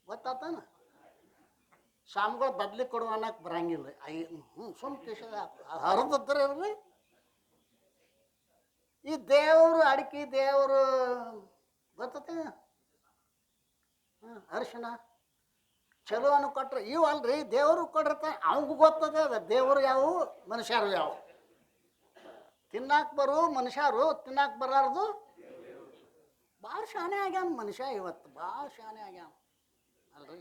ಗೊತ್ತಾತಾನ? ಸ್ವಾಮಿಗಳು ಬದ್ಲಿ ಕೊಡುವ ಅನ್ನಕ್ಕೆ ಬರಂಗಿಲ್ಲ. ಸುಮ್ ಕಿಶ ಹರಿದ್ರೆ ಇರ್ರಿ. ಈ ದೇವರು ಅಡಿಕೆ ದೇವರು ಗೊತ್ತತೆ, ಅರಿಶಿಣ ಚಲೋ ಅನ್ನು ಕೊಟ್ರೆ ಇವು ಅಲ್ರಿ, ದೇವರು ಕೊಡಿರ್ತಾನೆ. ಅವಂಗೂ ಗೊತ್ತದೆ ಅದ ದೇವರು ಯಾವು, ಮನುಷ್ಯರು ಯಾವು. ತಿನ್ನಾಕೆ ಬರು ಮನುಷ್ಯರು, ತಿನ್ನಾಕೆ ಬರಾರ್ದು ಭಾಳ ಶಾಣೆ ಆಗ್ಯಾನ ಮನುಷ್ಯ. ಇವತ್ತು ಭಾಳ ಶಾಣೆ ಆಗ್ಯಾನ ಅಲ್ರಿ.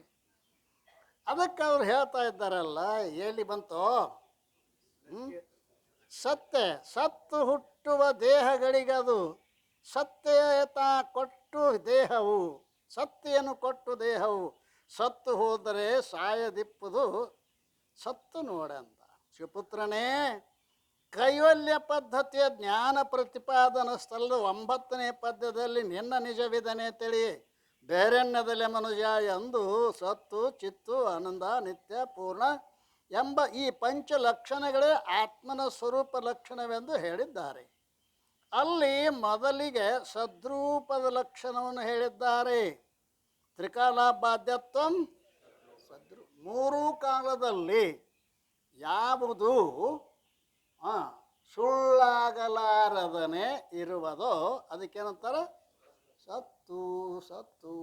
ಅದಕ್ಕೆ ಅವ್ರು ಹೇಳ್ತಾ ಇದ್ದಾರಲ್ಲ, ಎಲ್ಲಿ ಬಂತು? ಸತ್ತು ಹುಟ್ಟುವ ದೇಹಗಳಿಗದು ಸತ್ಯತ ಕೊಟ್ಟು ದೇಹವು, ಸತ್ತೆಯನ್ನು ಕೊಟ್ಟು ದೇಹವು ಸತ್ತು ಹೋದರೆ ಸಾಯದಿಪ್ಪುದು ಸತ್ತು ನೋಡಂತ. ಶಿವಪುತ್ರನೇ, ಕೈವಲ್ಯ ಪದ್ಧತಿಯ ಜ್ಞಾನ ಪ್ರತಿಪಾದನ ಸ್ಥಳದ 9ನೇ ಪದ್ಯದಲ್ಲಿ ನಿನ್ನ ನಿಜವಿದನೆ ತಿಳಿ ಬೇರೆನ್ನದಲೆ ಮನುಜ ಎಂದು ಸತ್ತು ಚಿತ್ತು ಆನಂದ ನಿತ್ಯ ಪೂರ್ಣ ಎಂಬ ಈ 5 ಲಕ್ಷಣಗಳೇ ಆತ್ಮನ ಸ್ವರೂಪ ಲಕ್ಷಣವೆಂದು ಹೇಳಿದ್ದಾರೆ. ಅಲ್ಲಿ ಮೊದಲಿಗೆ ಸದ್ರೂಪದ ಲಕ್ಷಣವನ್ನು ಹೇಳಿದ್ದಾರೆ. ತ್ರಿಕಾಲ ಬಾಧ್ಯತ್ವಂ ಸದ್ರು. 3 ಕಾಲದಲ್ಲಿ ಯಾವುದು ಸುಳ್ಳಾಗಲಾರದನೆ ಇರುವುದೋ ಅದಕ್ಕೇನಂತಾರೆ? ಸತ್ತು ಸತ್ತು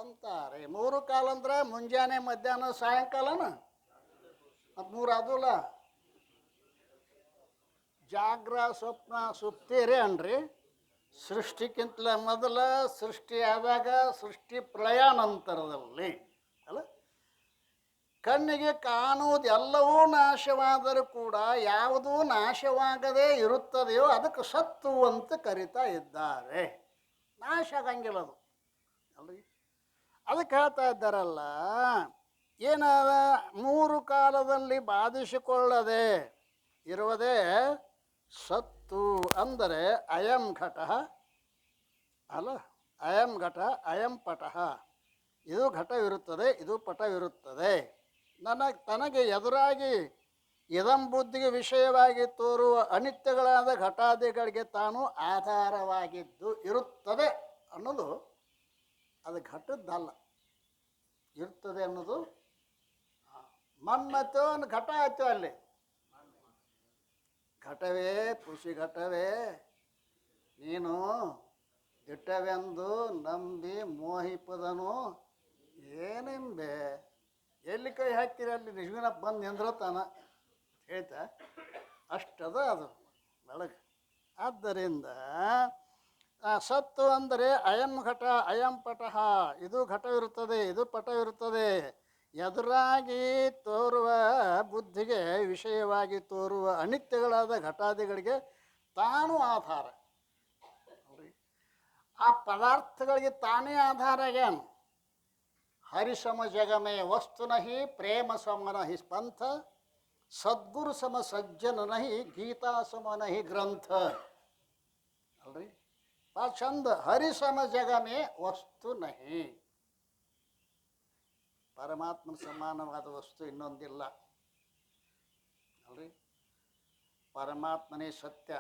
ಅಂತಾರೆ. 3 ಕಾಲ ಅಂದ್ರೆ ಮುಂಜಾನೆ, ಮಧ್ಯಾಹ್ನ, ಸಾಯಂಕಾಲನ. ಮತ್ತು 3 ಅದಲ್ಲ, ಜಾಗ್ರ ಸ್ವಪ್ನ ಸುಪ್ತಿರೇ ಅನ್ರಿ. ಸೃಷ್ಟಿಕ್ಕಿಂತಲೇ ಮೊದಲ, ಸೃಷ್ಟಿ ಆದಾಗ, ಸೃಷ್ಟಿ ಪ್ರಳಯಾನಂತರದಲ್ಲಿ ಅಲ್ಲ. ಕಣ್ಣಿಗೆ ಕಾಣುವುದು ಎಲ್ಲವೂ ನಾಶವಾದರೂ ಕೂಡ ಯಾವುದೂ ನಾಶವಾಗದೇ ಇರುತ್ತದೆಯೋ ಅದಕ್ಕೆ ಸತ್ತು ಅಂತ ಕರಿತಾ ಇದ್ದಾರೆ. ನಾಶ ಆಗಂಗಿಲ್ಲ ಅದು ಅಲ್ರಿ. ಅದಕ್ಕೆ ಹೇಳ್ತಾ ಇದ್ದಾರಲ್ಲ, ಏನಾದ 3 ಕಾಲದಲ್ಲಿ ಬಾಧಿಸಿಕೊಳ್ಳದೆ ಇರುವುದೇ ಸತ್ತು. ಅಂದರೆ ಅಯಂ ಘಟ ಅಲ್ಲ, ಅಯಂ ಘಟ ಅಯಂ ಪಟಃ. ಇದು ಘಟವಿರುತ್ತದೆ, ಇದು ಪಟವಿರುತ್ತದೆ. ತನಗೆ ಎದುರಾಗಿ ಇದಂ ಬುದ್ಧಿಗೆ ವಿಷಯವಾಗಿ ತೋರುವ ಅನಿತ್ಯಗಳಾದ ಘಟಾದಿಗಳಿಗೆ ತಾನು ಆಧಾರವಾಗಿದ್ದು ಇರುತ್ತದೆ ಅನ್ನೋದು ಅದು ಘಟದ್ದಲ್ಲ. ಇರ್ತದೆ ಅನ್ನೋದು ಮಣ್ಣತ್ತು ಒಂದು ಘಟ ಆಯ್ತು. ಅಲ್ಲಿ ಘಟವೇ ಖುಷಿ ಘಟವೇ ನೀನು ದಿಟ್ಟವೆಂದು ನಂಬಿ ಮೋಹಿಪದನು ಏನೆಂಬೆ. ಎಲ್ಲಿ ಕೈ ಹಾಕ್ತೀರಿ ಅಲ್ಲಿ ನಿಜವಿನ ಬಂದು ನಿಂದ್ರತಾನ ಹೇಳ್ತಾ ಅಷ್ಟದ ಅದು ಬೆಳಗ್ಗೆ. ಆದ್ದರಿಂದ ಸತ್ತು ಅಂದರೆ ಅಯಂ ಘಟ ಅಯಂ ಪಟಃ. ಇದು ಘಟವಿರುತ್ತದೆ, ಇದು ಪಟವಿರುತ್ತದೆ. ಎದುರಾಗಿ ತೋರುವ ಬುದ್ಧಿಗೆ ವಿಷಯವಾಗಿ ತೋರುವ ಅನಿತ್ಯಗಳಾದ ಘಟಾದಿಗಳಿಗೆ ತಾನು ಆಧಾರ. ಆ ಪದಾರ್ಥಗಳಿಗೆ ತಾನೇ ಆಧಾರ ಏನು? ಹರಿಸಮ ಜಗಮೇ ವಸ್ತುನಹಿ ಪ್ರೇಮ ಸಮನಹಿ ಪಂಥ ಸದ್ಗುರು ಸಮ ಸಜ್ಜನನಹಿ ಗೀತಾ ಸಮನಹಿ ಗ್ರಂಥ. ಅಲ್ರಿ ಭಾಳ ಚಂದ. ಹರಿಸಮ ಜಗಮೇ ವಸ್ತು ನಹಿ. ಪರಮಾತ್ಮನ ಸಮಾನವಾದ ವಸ್ತು ಇನ್ನೊಂದಿಲ್ಲ ಅಲ್ರಿ. ಪರಮಾತ್ಮನೇ ಸತ್ಯ,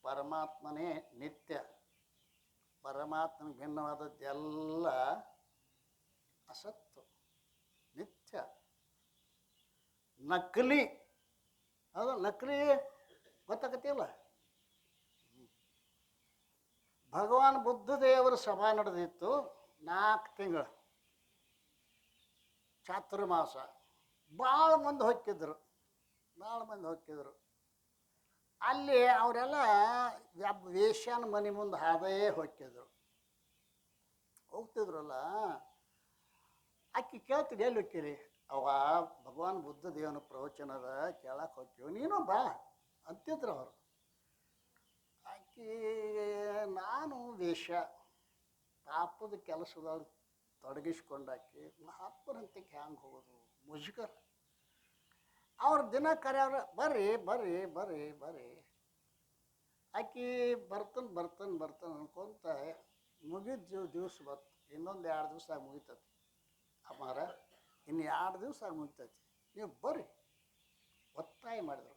ಪರಮಾತ್ಮನೇ ನಿತ್ಯ. ಪರಮಾತ್ಮನಿಗೆ ಭಿನ್ನವಾದದ್ದೆಲ್ಲ ಅಸತ್ತು, ನಿತ್ಯ, ನಕಲಿ. ಅದು ನಕಲಿ ಗೊತ್ತಾಗತ್ತಿಲ್ಲ. ಭಗವಾನ್ ಬುದ್ಧ ದೇವರ ಸಭಾ ನಡೆದಿತ್ತು 4 ತಿಂಗಳು ಚಾತುರ್ಮಾಸ. ಭಾಳ ಮಂದಿ ಹೊಕ್ಕಿದ್ರು, ಅಲ್ಲಿ ಅವರೆಲ್ಲ ವೇಶ್ಯಾನ ಮನೆ ಮುಂದೆ ಹಾದೇ ಹೋಗ್ತಿದ್ರಲ್ಲ. ಆಕೆ ಕೇಳ್ತಿದ್ದೆ ಎಲ್ಲಿ ಹೋಗ್ತೀರಿ? ಅವ ಭಗವಾನ್ ಬುದ್ಧ ದೇವನ ಪ್ರವಚನದ ಕೇಳಕ್ಕೆ ಹೋಗ್ತೀವಿ, ನೀನು ಬಾ ಅಂತಿದ್ರು ಅವರು. ಆಕೆ ನಾನು ವೇಶ್ಯ ಪಾಪದ ಕೆಲಸದೊಳಗೆ ತೊಡಗಿಸ್ಕೊಂಡಾಕಿ ಮಹಾತ್ಮರಂತಕ್ಕೆ ಹ್ಯಾಂಗೆ ಹೋಗೋದು ಮುಜುಗರ. ಅವ್ರ ದಿನ ಕರೆಯವ್ರ ಬರ್ರಿ ಬರ್ರಿ ಬರ್ರಿ ಬರ್ರಿ. ಆಕಿ ಬರ್ತಾನೆ ಅನ್ಕೊಂತ ಮುಗಿದ ದಿವಸ ಬತ್ತು. ಇನ್ನೊಂದು 2 ದಿವಸ ಆಗಿ ಮುಗಿತತಿ. ಅಮ್ಮಾರ ಇನ್ನು 2 ದಿವಸ ಆಗಿ ಮುಗಿತೈತಿ, ನೀವು ಬರ್ರಿ ಒತ್ತಾಯ ಮಾಡಿದ್ರು.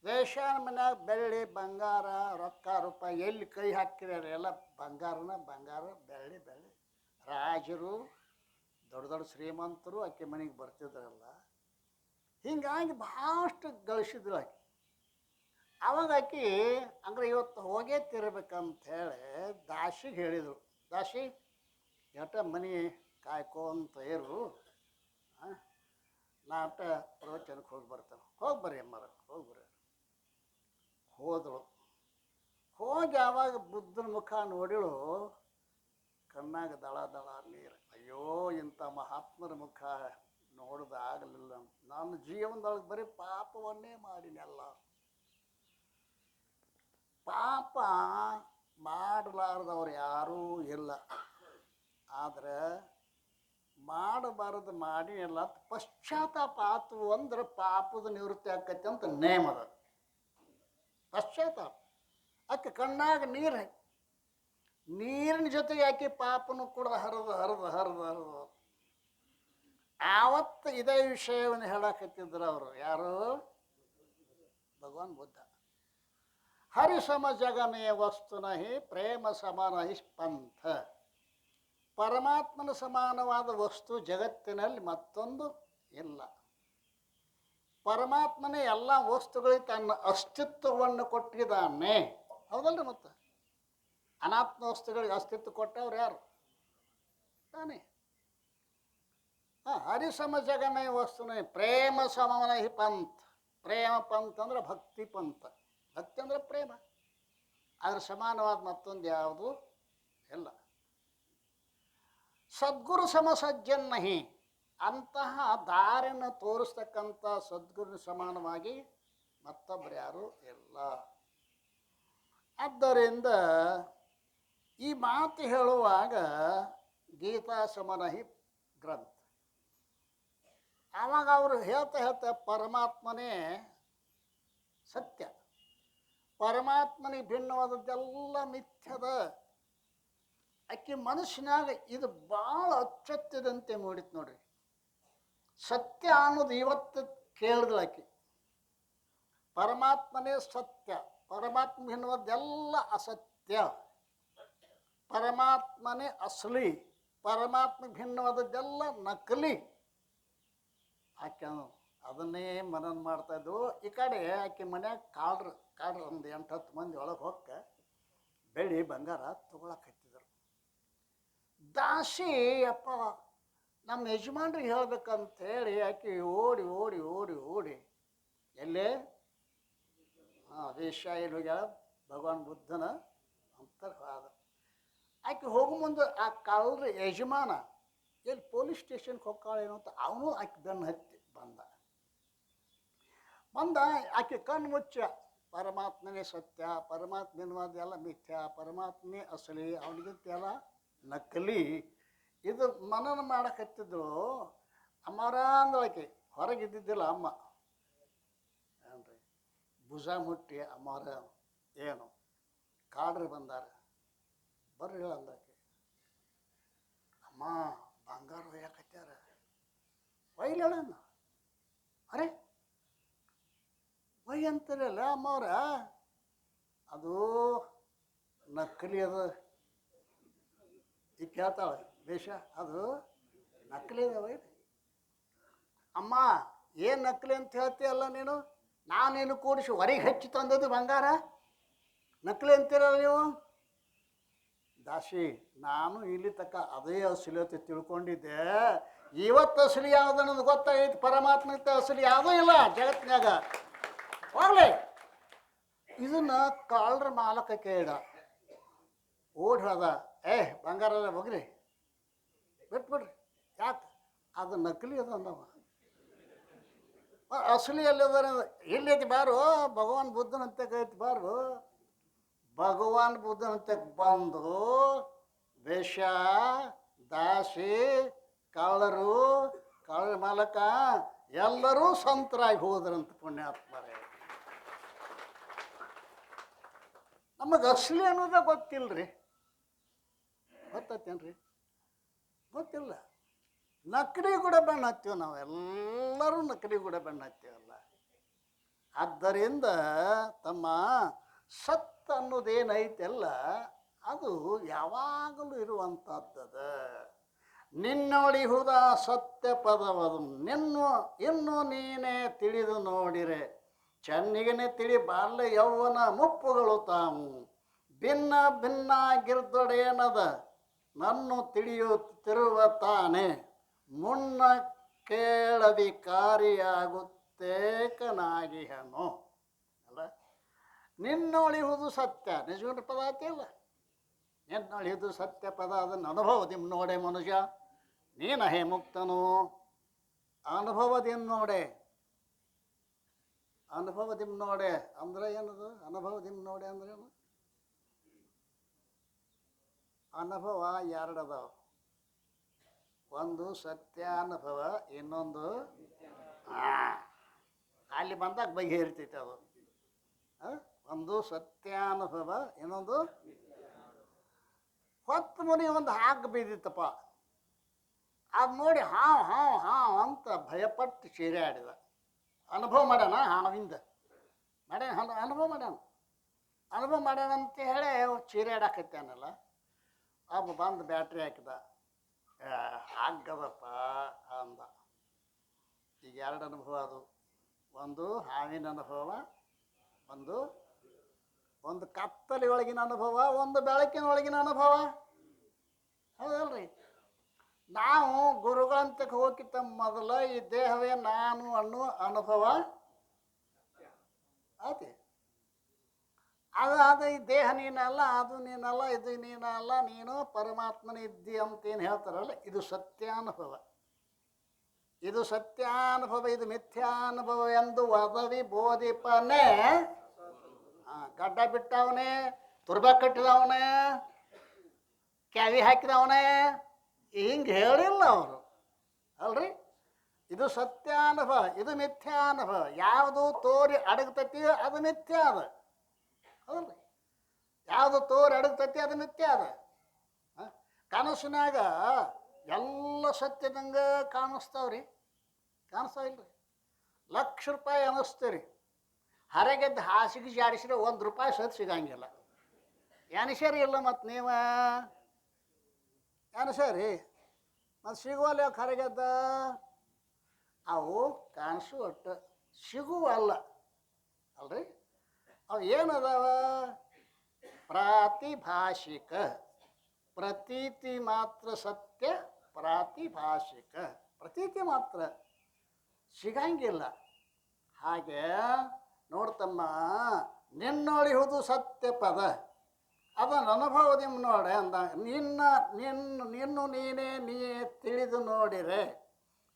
ವೇಷಾನ ಮನ್ಯಾಗ ಬೆಳ್ಳಿ ಬಂಗಾರ ರೊಕ್ಕ ರೂಪಾಯಿ ಎಲ್ಲಿ ಕೈ ಹಾಕಿದ್ದಾರೆ ಎಲ್ಲ ಬಂಗಾರ ಬೆಳ್ಳಿ. ರಾಜರು ದೊಡ್ಡ ಶ್ರೀಮಂತರು ಆಕೆ ಮನೆಗೆ ಬರ್ತಿದ್ರಲ್ಲ. ಹಿಂಗಾಗಿ ಭಾಳಷ್ಟು ಗಳಿಸಿದ್ರು ಆಕೆ. ಅವಾಗ ಆಕೆ ಅಂದ್ರೆ ಇವತ್ತು ಹೋಗೇ ತಿರ್ಬೇಕಂತ ಹೇಳಿ ದಾಸಿಗೆ ಹೇಳಿದರು, ದಾಸಿ ಎಟ ಮನೆ ಕಾಯ್ಕೊಂತ ಇರು, ನಾಟ ಪ್ರವಚನಕ್ಕೆ ಹೋಗಿ ಬರ್ತಾನೆ. ಹೋಗಿ ಬರ್ರಿ ಅಮ್ಮಾರ, ಹೋಗ್ಬರ್ರಿ. ಹೋದಳು. ಹೋಗಿ ಆವಾಗ ಬುದ್ಧನ ಮುಖ ನೋಡಿಳು. ಕಣ್ಣಾಗ ದಳ ನೀರು. ಅಯ್ಯೋ ಇಂಥ ಮಹಾತ್ಮರ ಮುಖ ನೋಡ್ದಾಗಲಿಲ್ಲ. ನಾನು ಜೀವನದೊಳಗೆ ಬರೀ ಪಾಪವನ್ನೇ ಮಾಡಿನೆಲ್ಲ. ಪಾಪ ಮಾಡಲಾರ್ದವ್ರು ಯಾರೂ ಇಲ್ಲ. ಆದರೆ ಮಾಡಬಾರದು ಮಾಡಿ ಎಲ್ಲ ಪಶ್ಚಾತ್ತಾಪ ಆತು ಅಂದ್ರೆ ಪಾಪದ ನಿವೃತ್ತಿ ಆಕೈತಿ ಅಂತ ನೇಮದ. ಪಶ್ಚಾತ್ತಾಪ ಆಕೆ ಕಣ್ಣಾಗ ನೀರಿನ ಜೊತೆಗೆ ಆಕೆ ಪಾಪನು ಕೂಡ ಹರಿದು ಆವತ್ತು ಇದೇ ವಿಷಯವನ್ನು ಹೇಳಕತ್ತಿದ್ರು ಅವರು. ಯಾರು? ಭಗವಾನ್ ಬುದ್ಧ. ಹರಿಸಮ ಜಗಮೇ ವಸ್ತುನಹಿ ಪ್ರೇಮ ಸಮಾನಹಿ ಪಂಥ. ಪರಮಾತ್ಮನ ಸಮಾನವಾದ ವಸ್ತು ಜಗತ್ತಿನಲ್ಲಿ ಮತ್ತೊಂದು ಇಲ್ಲ. ಪರಮಾತ್ಮನೇ ಎಲ್ಲ ವಸ್ತುಗಳಿಗೆ ತನ್ನ ಅಸ್ತಿತ್ವವನ್ನು ಕೊಟ್ಟಿದ್ದಾನೆ. ಹೌದಲ್ರಿ? ಮತ್ತೆ ಅನಾತ್ಮ ವಸ್ತುಗಳಿಗೆ ಅಸ್ತಿತ್ವ ಕೊಟ್ಟವ್ರು ಯಾರು? ತಾನೇ. ಹರಿಸಮ ಜಗಮೇ ವಸ್ತುನೇ ಪ್ರೇಮ ಸಮಾನ ಹಿ ಪಂಥ. ಪ್ರೇಮ ಪಂಥ ಅಂದ್ರೆ ಭಕ್ತಿ ಪಂಥ. ಭಕ್ತಿ ಅಂದ್ರೆ ಪ್ರೇಮ. ಅದ್ರ ಸಮಾನವಾದ ಮತ್ತೊಂದು ಯಾವುದು ಇಲ್ಲ. ಸದ್ಗುರು ಸಮಸಜ್ಜನ್ನಹಿ. ಅಂತಹ ದಾರಿಯನ್ನು ತೋರಿಸ್ತಕ್ಕಂಥ ಸದ್ಗುರು ಸಮಾನವಾಗಿ ಮತ್ತೊಬ್ಬರು ಯಾರೂ ಇಲ್ಲ. ಆದ್ದರಿಂದ ಈ ಮಾತು ಹೇಳುವಾಗ ಗೀತಾ ಸಮನಹಿ ಗ್ರಂಥ. ಆವಾಗ ಅವರು ಹೇಳ್ತಾ ಪರಮಾತ್ಮನೇ ಸತ್ಯ. ಪರಮಾತ್ಮನಿಗೆ ಭಿನ್ನವಾದದ್ದೆಲ್ಲ ಮಿಥ್ಯದ. ಆಕೆ ಮನಸ್ಸಿನಾಗ ಇದು ಭಾಳ ಅಚ್ಚೊತ್ತಿದಂತೆ ಮೂಡಿತು ನೋಡ್ರಿ. ಸತ್ಯ ಅನ್ನೋದು ಇವತ್ತು ಕೇಳಿದ್ಳು ಆಕೆ. ಪರಮಾತ್ಮನೇ ಸತ್ಯ, ಪರಮಾತ್ಮ ಭಿನ್ನವಾದ್ದೆಲ್ಲ ಅಸತ್ಯ, ಪರಮಾತ್ಮನೇ ಅಸಲಿ, ಪರಮಾತ್ಮ ಭಿನ್ನವಾದದ್ದೆಲ್ಲ ನಕಲಿ. ಆಕೆ ಅದನ್ನೇ ಮನನ ಮಾಡ್ತಾ ಇದ್ವು. ಈ ಕಡೆ ಆಕೆ ಮನ್ಯಾಗ ಕಾಡ್ರು ಒಂದು 8-10 ಮಂದಿ ಒಳಗೆ ಹೊಕ್ಕ ಬೆಳ್ಳಿ ಬಂಗಾರ ತೊಗೊಳಕತ್ತಿದ್ರು. ದಾಸಿ ಅಪ್ಪ ನಮ್ಮ ಯಜಮಾನ್ರಿಗೆ ಹೇಳ್ಬೇಕಂತ ಹೇಳಿ ಆಕೆ ಓಡಿ ಓಡಿ ಓಡಿ ಓಡಿ ಎಲ್ಲೇ ವೇಷ ಎಲ್ಲಿ ಹೋಗ್ಯಾಳ ಭಗವಾನ್ ಬುದ್ಧನ ಅಂತ ಆದ. ಆಕೆ ಹೋಗೋ ಮುಂದೆ ಆ ಕಳ್ಳರ ಯಜಮಾನ ಎಲ್ಲಿ ಪೊಲೀಸ್ ಸ್ಟೇಷನ್ಗೆ ಹೋಗ್ಕಾಳೇನೋ ಅಂತ ಅವನು ಆಕೆ ಬೆನ್ನು ಹತ್ತಿ ಬಂದ ಆಕೆ ಕಣ್ಣು ಮುಚ್ಚ ಪರಮಾತ್ಮನೇ ಸತ್ಯ, ಪರಮಾತ್ಮನವಾದ ಎಲ್ಲ ಮಿಥ್ಯ, ಪರಮಾತ್ಮನೇ ಅಸಲಿ, ಅವನಿಗಿಂತ ಎಲ್ಲ ನಕಲಿ. ಇದು ಮನನ ಮಾಡಕತ್ತಿದ್ರು. ಅಮ್ಮರ ಅಂದಳಕೆ ಹೊರಗಿದ್ದಿದ್ದಿಲ್ಲ ಅಮ್ಮ ಏನ್ರಿ ಭುಜ ಮುಟ್ಟಿ ಅಮ್ಮರ ಏನು ಕಾಡ್ರಿ ಬಂದಾರ ಬರ್ರಿ ಅಂದಕ್ಕೆ. ಅಮ್ಮ ಬಂಗಾರ ಒಯ್ಯಾಕತ್ಯಾರ ಒಯ್ಲಣ್ಣ. ಅರೆ ಒಯ್ ಅಂತಾರಲ್ಲ ಅಮ್ಮವ್ರ, ಅದು ನಕಲಿ ಅದ. ಈಗ ಕೇಳ್ತಾಳೆ ವೇಷ, ಅದು ನಕಲಿ ಅದಾವ. ಅಮ್ಮ ಏನು ನಕಲಿ ಅಂತ ಹೇಳ್ತೀಯಲ್ಲ ನೀನು? ನಾನೇನು ಕೂಡಿಸಿ ಹೊರಗೆ ಹಚ್ಚಿ ತಂದದ್ದು ಬಂಗಾರ, ನಕಲಿ ಅಂತೀರಲ್ಲ ನೀವು? ದಾಸಿ ನಾನು ಇಲ್ಲಿ ತಕ್ಕ ಅದೇ ಅಸಲಿ ಅಂತ ತಿಳ್ಕೊಂಡಿದ್ದೆ. ಇವತ್ತು ಅಸಲಿ ಯಾವ್ದು ಅನ್ನೋದು ಗೊತ್ತಾಗೈತಿ. ಪರಮಾತ್ಮ ಅಸಲಿ ಯಾವುದೂ ಇಲ್ಲ ಜಗತ್ತಿನಾಗ. ಹೋಗ್ಲಿ ಇದನ್ನ ಕಾಳ್ರ ಮಾಲಕ ಕೇಳ ಓಡಿ ಹೇಳ್ದ, ಬಂಗಾರ ಹೋಗ್ರಿ ಬಿಟ್ಬಿಡ್ರಿ. ಯಾಕೆ ಅದು ನಕಲಿ ಅದ ಅಂದವ. ಅಸಲಿ ಎಲ್ಲದ ಎಲ್ಲೈತಿ ಬಾರು, ಭಗವಾನ್ ಬುದ್ಧನಂತೆ ಐತಿ ಬಾರು. ಭಗವಾನ್ ಬುದ್ಧನಂತೆ ಬಂದು ವೇಷ ದಾಸಿ ಕಳ್ಳರು ಕಳ್ಳ ಮಾಲಕ ಎಲ್ಲರೂ ಸಂತರಾಗಿ ಹೋದ್ರಂತ ಪುಣ್ಯಾತ್ಮರೇ. ನಮಗೆ ಅಸಲಿ ಅನ್ನೋದೇ ಗೊತ್ತಿಲ್ಲರಿ. ಗೊತ್ತೈತೇನ್ರಿ? ಗೊತ್ತಿಲ್ಲ. ನಕಲಿ ಕೂಡ ಬೆಣ್ಣ ಹತ್ತೀವಿ ನಾವೆಲ್ಲರೂ, ನಕಲಿ ಕೂಡ ಬೆಣ್ಣ ಹತ್ತೀವಲ್ಲ. ಆದ್ದರಿಂದ ತಮ್ಮ ಸತ್ ಅನ್ನೋದೇನೈತೆಲ್ಲ ಅದು ಯಾವಾಗಲೂ ಇರುವಂಥದ್ದದ. ನಿನ್ನೊಳಿಹುದ ಸತ್ಯ ಪದವದು ಇನ್ನು ನೀನೇ ತಿಳಿದು ನೋಡಿರೆ ಚೆನ್ನಿಗನೆ ತಿಳಿ ಬಾಲ್ಯ ಯೌವನ ಮುಪ್ಪುಗಳು ತಾವು ಭಿನ್ನ ಭಿನ್ನಾಗಿರ್ದೊಡೇನದ ನನ್ನ ತಿಳಿಯುತ್ತಿರುವ ತಾನೆ ಮುನ್ನ ಕೇಳಧಿಕಾರಿಯಾಗುತ್ತೇಕನಾಗಿಹನು ಅಲ್ಲ. ನಿನ್ನೊಳಿಹುದು ಸತ್ಯ ನಿಜಗೊಂಡ ಪದ ಆತಿಲ್ಲ. ನಿನ್ನೊಳಿಹುದು ಸತ್ಯ ಪದ ಅದನ್ನು ಅನುಭವದಿಂ ನೋಡೆ ಮನುಷ್ಯ ನೀನ ಹೇ ಮುಕ್ತನು. ಅನುಭವದಿಂ ನೋಡೆ, ಅನುಭವದಿಂ ನೋಡೆ ಅಂದ್ರೆ ಏನದು? ಅನುಭವದಿಂ ನೋಡೆ ಅಂದ್ರೆ ಏನು? ಅನುಭವ ಎರಡದಾವ. ಒಂದು ಸತ್ಯಾನುಭವ, ಇನ್ನೊಂದು ಅಲ್ಲಿ ಬಂದಾಗ ಬಗೆಹರಿತೈತೆ ಅದು. ಒಂದು ಸತ್ಯಾನುಭವ, ಇನ್ನೊಂದು ಹೊತ್ತು ಮುನಿ ಒಂದು ಹಾಗೆ ಬಿದ್ದಿತ್ತಪ್ಪ. ಅದು ನೋಡಿ ಹಾವು ಹಾವು ಹಾವು ಅಂತ ಭಯಪಟ್ಟು ಚೀರಾಡಿದ. ಅನುಭವ ಮಾಡ್ಯಾನ ಹಾವಿಂದ ಮಾಡ್ಯಾನ, ಅನುಭವ ಮಾಡ್ಯಾನ ಅಂತ ಹೇಳಿ ಚೀರಾಡಾಕತ್ತಾನಲ್ಲ. ಅಬ್ಬ ಬಂದು ಬ್ಯಾಟ್ರಿ ಹಾಕಿದ, ಹಾಗದಪ್ಪ ಅಂದ. ಈಗ ಎರಡು ಅನುಭವ ಅದು. ಒಂದು ಹಾವಿನ ಅನುಭವ, ಒಂದು ಕತ್ತಲಿ ಒಳಗಿನ ಅನುಭವ, ಒಂದು ಬೆಳಕಿನ ಒಳಗಿನ ಅನುಭವ. ಹೌದಲ್ರಿ? ನಾವು ಗುರುಗಳಂತಕ್ಕೆ ಹೋಗಿತ್ತ ಮೊದಲ ಈ ದೇಹವೇ ನಾನು ಅನ್ನೋ ಅನುಭವ ಆಯ್ತು. ಅದು ಈ ದೇಹ ನೀನಲ್ಲ, ಅದು ನೀನಲ್ಲ, ಇದು ನೀನಲ್ಲ, ನೀನು ಪರಮಾತ್ಮನ ಇದ್ದಿ ಅಂತೇನು ಹೇಳ್ತಾರಲ್ಲ, ಇದು ಸತ್ಯಾನುಭವ. ಇದು ಸತ್ಯಾನುಭವ, ಇದು ಮಿಥ್ಯಾನುಭವ ಎಂದು ವದವಿ ಬೋಧಿಪನೇ. ಗಡ್ಡ ಬಿಟ್ಟವನೇ, ತುರ್ಬ ಕಟ್ಟಿದವನೇ, ಕ್ಯಾವಿ ಹಾಕಿದವನೇ, ಹಿಂಗೆ ಹೇಳಿಲ್ಲ ಅವರು ಅಲ್ರಿ. ಇದು ಸತ್ಯಾನುಭವ, ಇದು ಮಿಥ್ಯಾನುಭವ. ಯಾವುದು ತೋರಿ ಅಡಗ್ತತಿ ಅದು ಮಿಥ್ಯ ಅದ, ಹೌದ್ರಿ? ಯಾವುದು ತೋರಿ ಅಡಗ್ತತಿ ಅದು ಮಿಥ್ಯ ಅದ. ಕನಸಿನಾಗ ಎಲ್ಲ ಸತ್ಯದಂಗೆ ಕಾಣಿಸ್ತಾವ್ರಿ, ಕಾಣಿಸ್ತಾವಿಲ್ರಿ? ₹1,00,000 ಅನ್ನಿಸ್ತೀರಿ, ಹೊರಗೆದ್ದು ಹಾಸಿಗೆ ಜಾಡಿಸಿದ್ರೆ ₹1 ಸತ್ ಸಿಗಂಗಿಲ್ಲ. ಎನಿಸರಿ ಇಲ್ಲ ಮತ್ತು ನೀವು ಎನಿಸರಿ ಮತ್ತು ಸಿಗುವಲ್ಲ ಯಾಕೆ ಹೊರಗೆದ್ದ? ಅವು ಕಾಣಿಸು ಒಟ್ಟು ಸಿಗುವಲ್ಲ ಅಲ್ರಿ. ಅವು ಏನದಾವ? ಪ್ರಾತಿಭಾಷಿಕ. ಪ್ರತೀತಿ ಮಾತ್ರ ಸತ್ಯ, ಪ್ರಾತಿಭಾಷಿಕ. ಪ್ರತೀತಿ ಮಾತ್ರ ಸಿಗಂಗಿಲ್ಲ. ಹಾಗೆ ನೋಡ್ತಮ್ಮ, ನಿನ್ನೊಳಿಹುದು ಸತ್ಯ ಪದ, ಅದನ್ನು ಅನುಭವದಿ ನೋಡೆ ಅಂದ. ನಿನ್ನು ನೀನೇ ತಿಳಿದು ನೋಡಿರೆ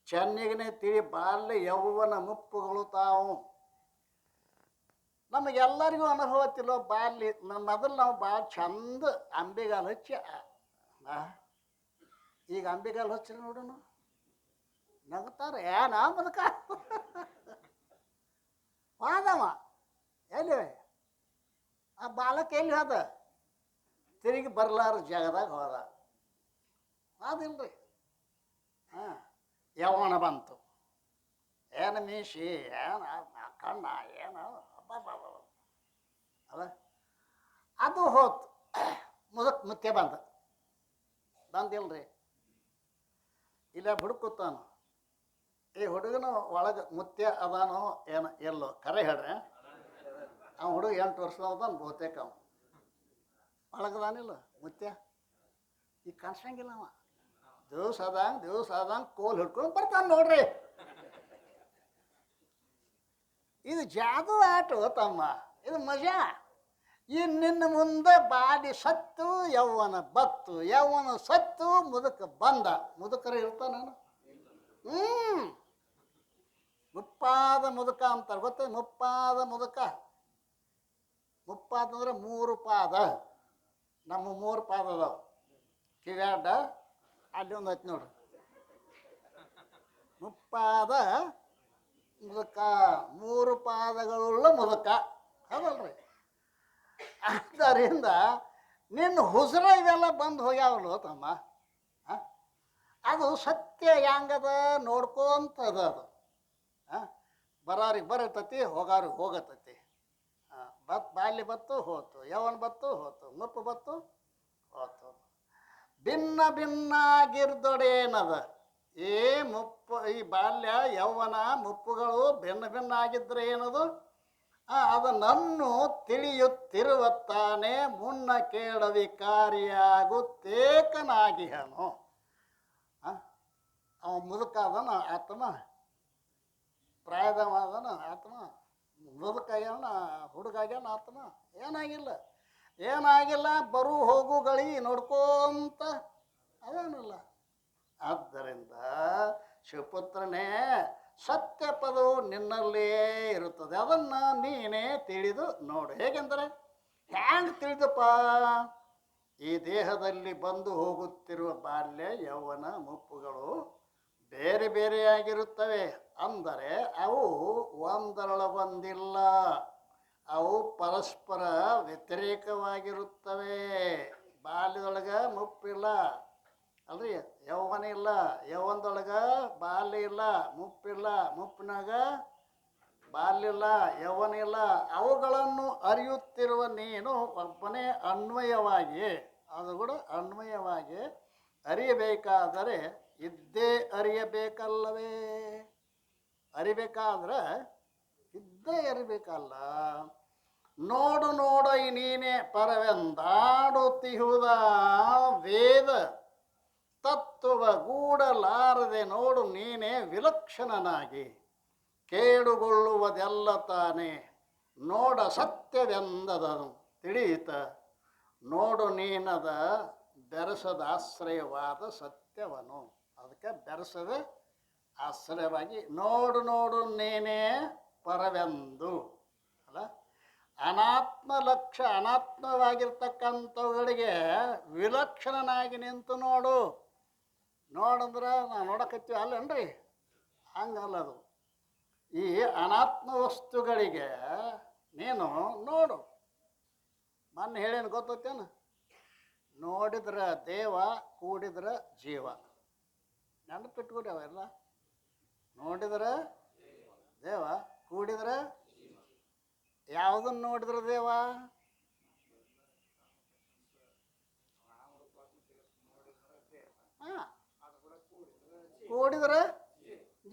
ಚೆನ್ನಿಗನೇ ತಿಳಿ ಬಾಲ್ಯ ಯೌವನ ಮುಪ್ಪುಗಳು ತಾವು. ನಮಗೆಲ್ಲರಿಗೂ ಅನುಭವ ತಿಳೋ ಬಾಲ್ಯ. ಮೊದಲು ನಾವು ಭಾಳ ಚಂದ ಅಂಬಿಗಾಲು ಹಚ್ಚಿ, ಈಗ ಅಂಬಿಗಾಲು ಹಚ್ಚಿರಿ ನೋಡೋಣ, ನಗ್ತಾರೆ. ಏನ ಬದುಕ ಹೋದವ ಎಲ್ಲಿ? ಆ ಬಾಲಕ ಎಲ್ಲಿ ಹೋದ? ತಿರುಗಿ ಬರ್ಲಾರ ಜಾಗದಾಗ ಹೋದ. ಅದಿಲ್ರಿ. ಯೌವನ ಬಂತು, ಏನು ಮೀಸಿ, ಏನು ಕಣ್ಣ, ಏನು ಅಲ್ಲ, ಅದು ಹೋತು. ಮುತ್ತೆ ಬಂದಿಲ್ರಿ. ಇಲ್ಲ ಹುಡುಕುತ್ತಾನು. ಈ ಹುಡುಗನ ಒಳಗೆ ಮುತ್ಯ ಅದಾನೋ ಏನು ಎಲ್ಲೋ ಕರೆ ಹೇಳ್ರಿ. ಅವ್ನು ಹುಡುಗ 8 ವರ್ಷದ ಅದಾನ ಬಹುತೇಕ. ಅವ ಒಳಗದಾನಿಲ್ಲ ಮುತ್ಯ. ಈಗ ಕಾಣಿಸಂಗಿಲ್ಲ. ಅವ ದಿವಸ ಆದಂಗೆ ಕೋಲ್ ಹಿಡ್ಕೊಂಡು ಬರ್ತಾನೆ ನೋಡ್ರಿ. ಇದು ಜಾದು ಆಟೋ ತಮ್ಮ, ಇದು ಮಜಾ. ಈ ನಿನ್ನ ಮುಂದೆ ಬಾಡಿ ಸತ್ತು ಯೌವನ ಬತ್ತು, ಯೌವನ ಸತ್ತು ಮುದುಕ ಬಂದ. ಮುದುಕರು ಇರ್ತಾನೇನು? ಮುಪ್ಪಾದ ಮುದುಕ ಅಂತಾರೆ, ಗೊತ್ತ? ಮುಪ್ಪಾದ ಮುದುಕ. ಮುಪ್ಪಾದಂದ್ರೆ 3 ಪಾದ. ನಮ್ಮ 3 ಪಾದ ಅದಾವ. ಕಿವ್ಯಾಡ ಅಲ್ಲಿ ಒಂದು ಐತಿ ನೋಡ್ರಿ, ಮುಪ್ಪಾದ ಮುದುಕ, 3 ಪಾದಗಳುಳ್ಳ ಮುದುಕ, ಹೌದಲ್ರಿ? ಆದ್ದರಿಂದ ನಿನ್ನ ಹುಸ್ರ ಇವೆಲ್ಲ ಬಂದು ಹೋಗ್ಯಾವಲ್ಲ ತಮ್ಮ. ಅದು ಸತ್ಯ ಹೆಂಗದ ನೋಡ್ಕೊಂತದ. ಅದು ಬರೋರಿಗೆ ಬರತತಿ, ಹೋಗೋರಿಗೆ ಹೋಗತತಿ. ಬಾಲ್ಯ ಬತ್ತು ಹೋತು, ಯೌವನ ಬತ್ತು ಹೋತು, ಮುಪ್ಪು ಬತ್ತು ಹೋತು. ಭಿನ್ನ ಭಿನ್ನಾಗಿರ್ದೊಡೇನದ ಈ ಮುಪ್ಪು, ಈ ಬಾಲ್ಯ ಯೌವನ ಮುಪ್ಪುಗಳು ಭಿನ್ನ ಆಗಿದ್ರೆ ಏನದು? ಅದನ್ನು ತಿಳಿಯುತ್ತಿರುವತ್ತಾನೆ ಮುನ್ನ ಕೇಳವಿಕಾರಿಯಾಗುತ್ತೇಕನಾಗಿಹನು. ಅವ ಮುದುಕಾದನ ಆತನ, ಪ್ರಾಯದವಾದನ ಆತನ, ಮುದುಕಾಗ್ಯಾನ, ಹುಡುಗಾಗ್ಯಾನ ಆತನ. ಏನಾಗಿಲ್ಲ, ಬರು ಹೋಗುಗಳಿ ನೋಡ್ಕೊಂತ ಅದೇನಿಲ್ಲ. ಆದ್ದರಿಂದ ಶಿವಪುತ್ರನೇ, ಸತ್ಯ ಪದವು ನಿನ್ನಲ್ಲೇ ಇರುತ್ತದೆ, ಅದನ್ನು ನೀನೇ ತಿಳಿದು ನೋಡು. ಹೇಗೆಂದರೆ ಹ್ಯಾಂಗೆ ತಿಳಿದಪ್ಪ? ಈ ದೇಹದಲ್ಲಿ ಬಂದು ಹೋಗುತ್ತಿರುವ ಬಾಲ್ಯ ಯೌವನ ಮುಪ್ಪುಗಳು ಬೇರೆ ಬೇರೆಯಾಗಿರುತ್ತವೆ. ಅಂದರೆ ಅವು ಒಂದರೊಳಗೊಂದಿಲ್ಲ, ಅವು ಪರಸ್ಪರ ವ್ಯತಿರೇಕವಾಗಿರುತ್ತವೆ. ಬಾಲ್ಯದೊಳಗೆ ಮುಪ್ಪಿಲ್ಲ ಅಲ್ರಿ, ಯೌವನ ಇಲ್ಲ. ಯೌವನದೊಳಗೆ ಬಾಲ್ಯ ಇಲ್ಲ, ಮುಪ್ಪಿಲ್ಲ. ಮುಪ್ಪಿನಾಗ ಬಾಲ್ಯ ಇಲ್ಲ, ಯೌವನ ಇಲ್ಲ. ಅವುಗಳನ್ನು ಅರಿಯುತ್ತಿರುವ ನೀನು ಒಬ್ಬನೇ ಅನ್ವಯವಾಗಿ, ಅದು ಕೂಡ ಅನ್ವಯವಾಗಿ ಅರಿಯಬೇಕಾದರೆ ಇದ್ದೇ ಅರಿಯಬೇಕಲ್ಲವೇ? ಅರಿಬೇಕಾದ್ರೆ ಇದ್ದೇ ಅರಿಬೇಕಲ್ಲ. ನೋಡು ಈ ನೀನೇ ಪರವೆಂದಾಡುತ್ತಿಹುದ ವೇದ ತತ್ವ ಗೂಡಲಾರದೆ ನೋಡು ನೀನೇ ವಿಲಕ್ಷಣನಾಗಿ. ಕೇಡುಗೊಳ್ಳುವುದೆಲ್ಲ ತಾನೇ ನೋಡ ಸತ್ಯವೆಂದದನು ತಿಳಿಯಿತ. ನೋಡು ನೀನದ ಬೆರಸದ ಆಶ್ರಯವಾದ ಸತ್ಯವನು. ಅದಕ್ಕೆ ಬೆರಸದ ಆಶ್ರಯವಾಗಿ ನೋಡು ನೀನೇ ಪರವೆಂದು ಅಲ್ಲ. ಅನಾತ್ಮವಾಗಿರ್ತಕ್ಕಂಥವುಗಳಿಗೆ ವಿಲಕ್ಷಣನಾಗಿ ನಿಂತು ನೋಡು. ನೋಡಂದ್ರೆ ನಾವು ನೋಡಕತ್ತೀವಿ ಅಲ್ಲನ್ರಿ, ಹಂಗಲ್ಲ ಅದು. ಈ ಅನಾತ್ಮ ವಸ್ತುಗಳಿಗೆ ನೀನು ನೋಡು. ಮೊನ್ನೆ ಹೇಳೇನು ಗೊತ್ತೇನು? ನೋಡಿದ್ರೆ ದೇವ, ಕೂಡಿದ್ರೆ ಜೀವ. ನೆನಪಿಟ್ಕೊಡಿ ಅವೆಲ್ಲ. ನೋಡಿದ್ರೆ ದೇವ, ಕೂಡಿದ್ರೆ ಯಾವುದನ್ನು ನೋಡಿದ್ರೆ ದೇವ? ಹಾಂ, ಕೂಡಿದ್ರೆ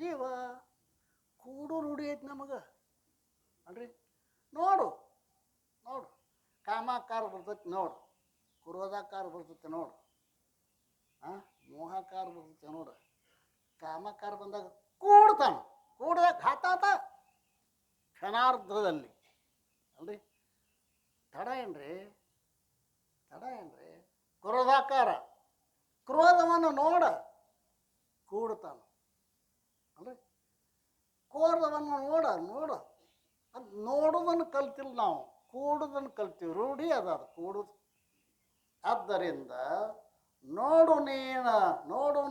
ಜೀವ. ಕೂಡು ರೂಢಿ ಐತಿ ನಮಗೆ ಅಲ್ರಿ. ನೋಡು ನೋಡು, ಕಾಮಾಕಾರ ಬರ್ತೈತಿ ನೋಡು, ಕ್ರೋಧಾಕಾರ ಬರ್ತೈತಿ ನೋಡು, ಹಾಂ, ಮೋಹಕಾರ ಬರ್ತೈತಿ ನೋಡು. ಕಾಮಕಾರ ಬಂದಾಗ ಕೂಡ್ತಾನೆ, ಕೂಡಿದಾಗ ಘಾತಾತ ಕ್ಷಣಾರ್ಧದಲ್ಲಿ ಅಲ್ರಿ. ತಡ ಏನ್ರಿ, ತಡ ಏನ್ರಿ? ಕ್ರೋಧಾಕಾರ, ಕ್ರೋಧವನ್ನು ನೋಡ ಕೂಡ್ತಾನೆ ಅಲ್ರಿ. ಕ್ರೋಧವನ್ನು ನೋಡ ಅದು ನೋಡೋದನ್ನು ಕಲ್ತಿಲ್ಲ ನಾವು, ಕೂಡೋದನ್ನು ಕಲ್ತೀವಿ. ರೂಢಿ ಅದು ಕೂಡುದು. ಆದ್ದರಿಂದ ನೋಡು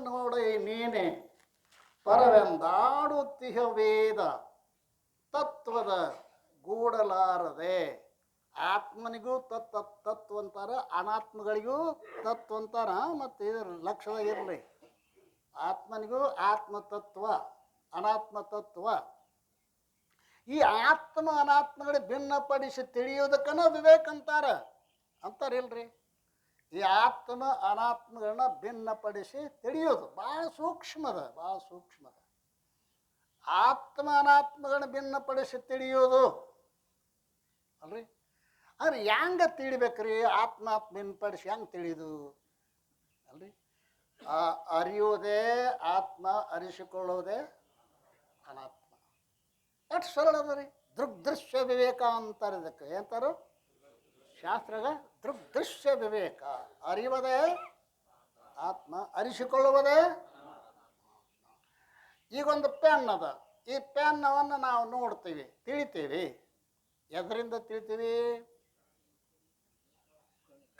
ನೋಡಿ ನೀನೆ ಪರವೆಂದಾಡುತ್ತಿಹ ವೇದ ತತ್ವದ ಗೂಡಲಾರದೆ. ಆತ್ಮನಿಗೂ ತತ್ವ ಅಂತಾರ, ಅನಾತ್ಮಗಳಿಗೂ ತತ್ವ ಅಂತಾರ. ಮತ್ತು ಇದರ ಲಕ್ಷದಾಗ ಇರಲಿ, ಆತ್ಮನಿಗೂ ಆತ್ಮತತ್ವ, ಅನಾತ್ಮತತ್ವ. ಈ ಆತ್ಮ ಅನಾತ್ಮಗಳಿಗೆ ಭಿನ್ನಪಡಿಸಿ ತಿಳಿಯೋದಕ್ಕನ ವಿವೇಕ ಅಂತಾರಿಲ್ರಿ. ಈ ಆತ್ಮ ಅನಾತ್ಮಗಳನ್ನ ಭಿನ್ನಪಡಿಸಿ ತಿಳಿಯೋದು ಭಾಳ ಸೂಕ್ಷ್ಮದ, ಭಾಳ ಸೂಕ್ಷ್ಮದ. ಆತ್ಮ ಅನಾತ್ಮಗಳನ್ನ ಭಿನ್ನಪಡಿಸಿ ತಿಳಿಯೋದು ಅಲ್ರಿ. ಅಂದ್ರೆ ಹೆಂಗೆ ತಿಳಿಬೇಕ್ರಿ? ಆತ್ಮ ಭಿನ್ನಪಡಿಸಿ ಹೆಂಗೆ ತಿಳಿಯೋದು ಅಲ್ರಿ? ಅರಿಯೋದೇ ಆತ್ಮ, ಅರಿಸಿಕೊಳ್ಳೋದೇ ಅನಾತ್ಮ. ಎಷ್ಟು ಸರಳ ಅದ ರೀ. ದೃಗ್ದೃಶ್ಯ ವಿವೇಕ ಅಂತಾರೆ ಇದಕ್ಕೆ. ಏನಂತಾರು ಶಾಸ್ತ್ರಾಗ? ದೃಗ್ದೃಶ್ಯ ವಿವೇಕ. ಅರಿಯುವುದೇ ಆತ್ಮ, ಅರಿಸಿಕೊಳ್ಳುವುದೇ. ಈಗೊಂದು ಪೆನ್ ಅದ, ಈ ಪೆನ್ನವನ್ನು ನಾವು ನೋಡ್ತೀವಿ, ತಿಳಿತೀವಿ. ಎದರಿಂದ ತಿಳಿತೀವಿ?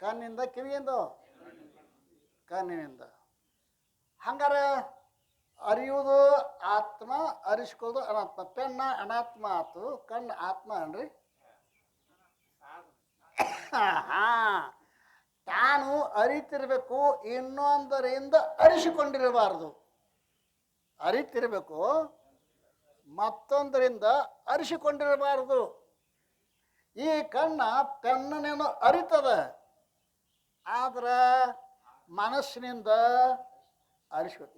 ಕಣ್ಣಿಂದ, ಕಿವಿಯಿಂದ, ಕಣ್ಣಿನಿಂದ. ಹಂಗಾರೆ ಅರಿಯುವುದು ಆತ್ಮ, ಅರಿಸ್ಕೊಳ್ಳೋದು ಅನಾತ್ಮ. ಪೆನ್ನ ಅನಾತ್ಮ ಆತು, ಕಣ್ಣು ಆತ್ಮ ಅನ್ರಿ. ಹಾಂ, ತಾನು ಅರಿತಿರಬೇಕು, ಇನ್ನೊಂದರಿಂದ ಅರಿಸಿಕೊಂಡಿರಬಾರ್ದು. ಅರಿತಿರಬೇಕು, ಮತ್ತೊಂದರಿಂದ ಅರಿಸಿಕೊಂಡಿರಬಾರ್ದು. ಈ ಕಣ್ಣ ಪೆನ್ನನೇನು ಅರಿತದ, ಆದ್ರೆ ಮನಸ್ಸಿನಿಂದ ಅರಿಸ್ಬೇಕು.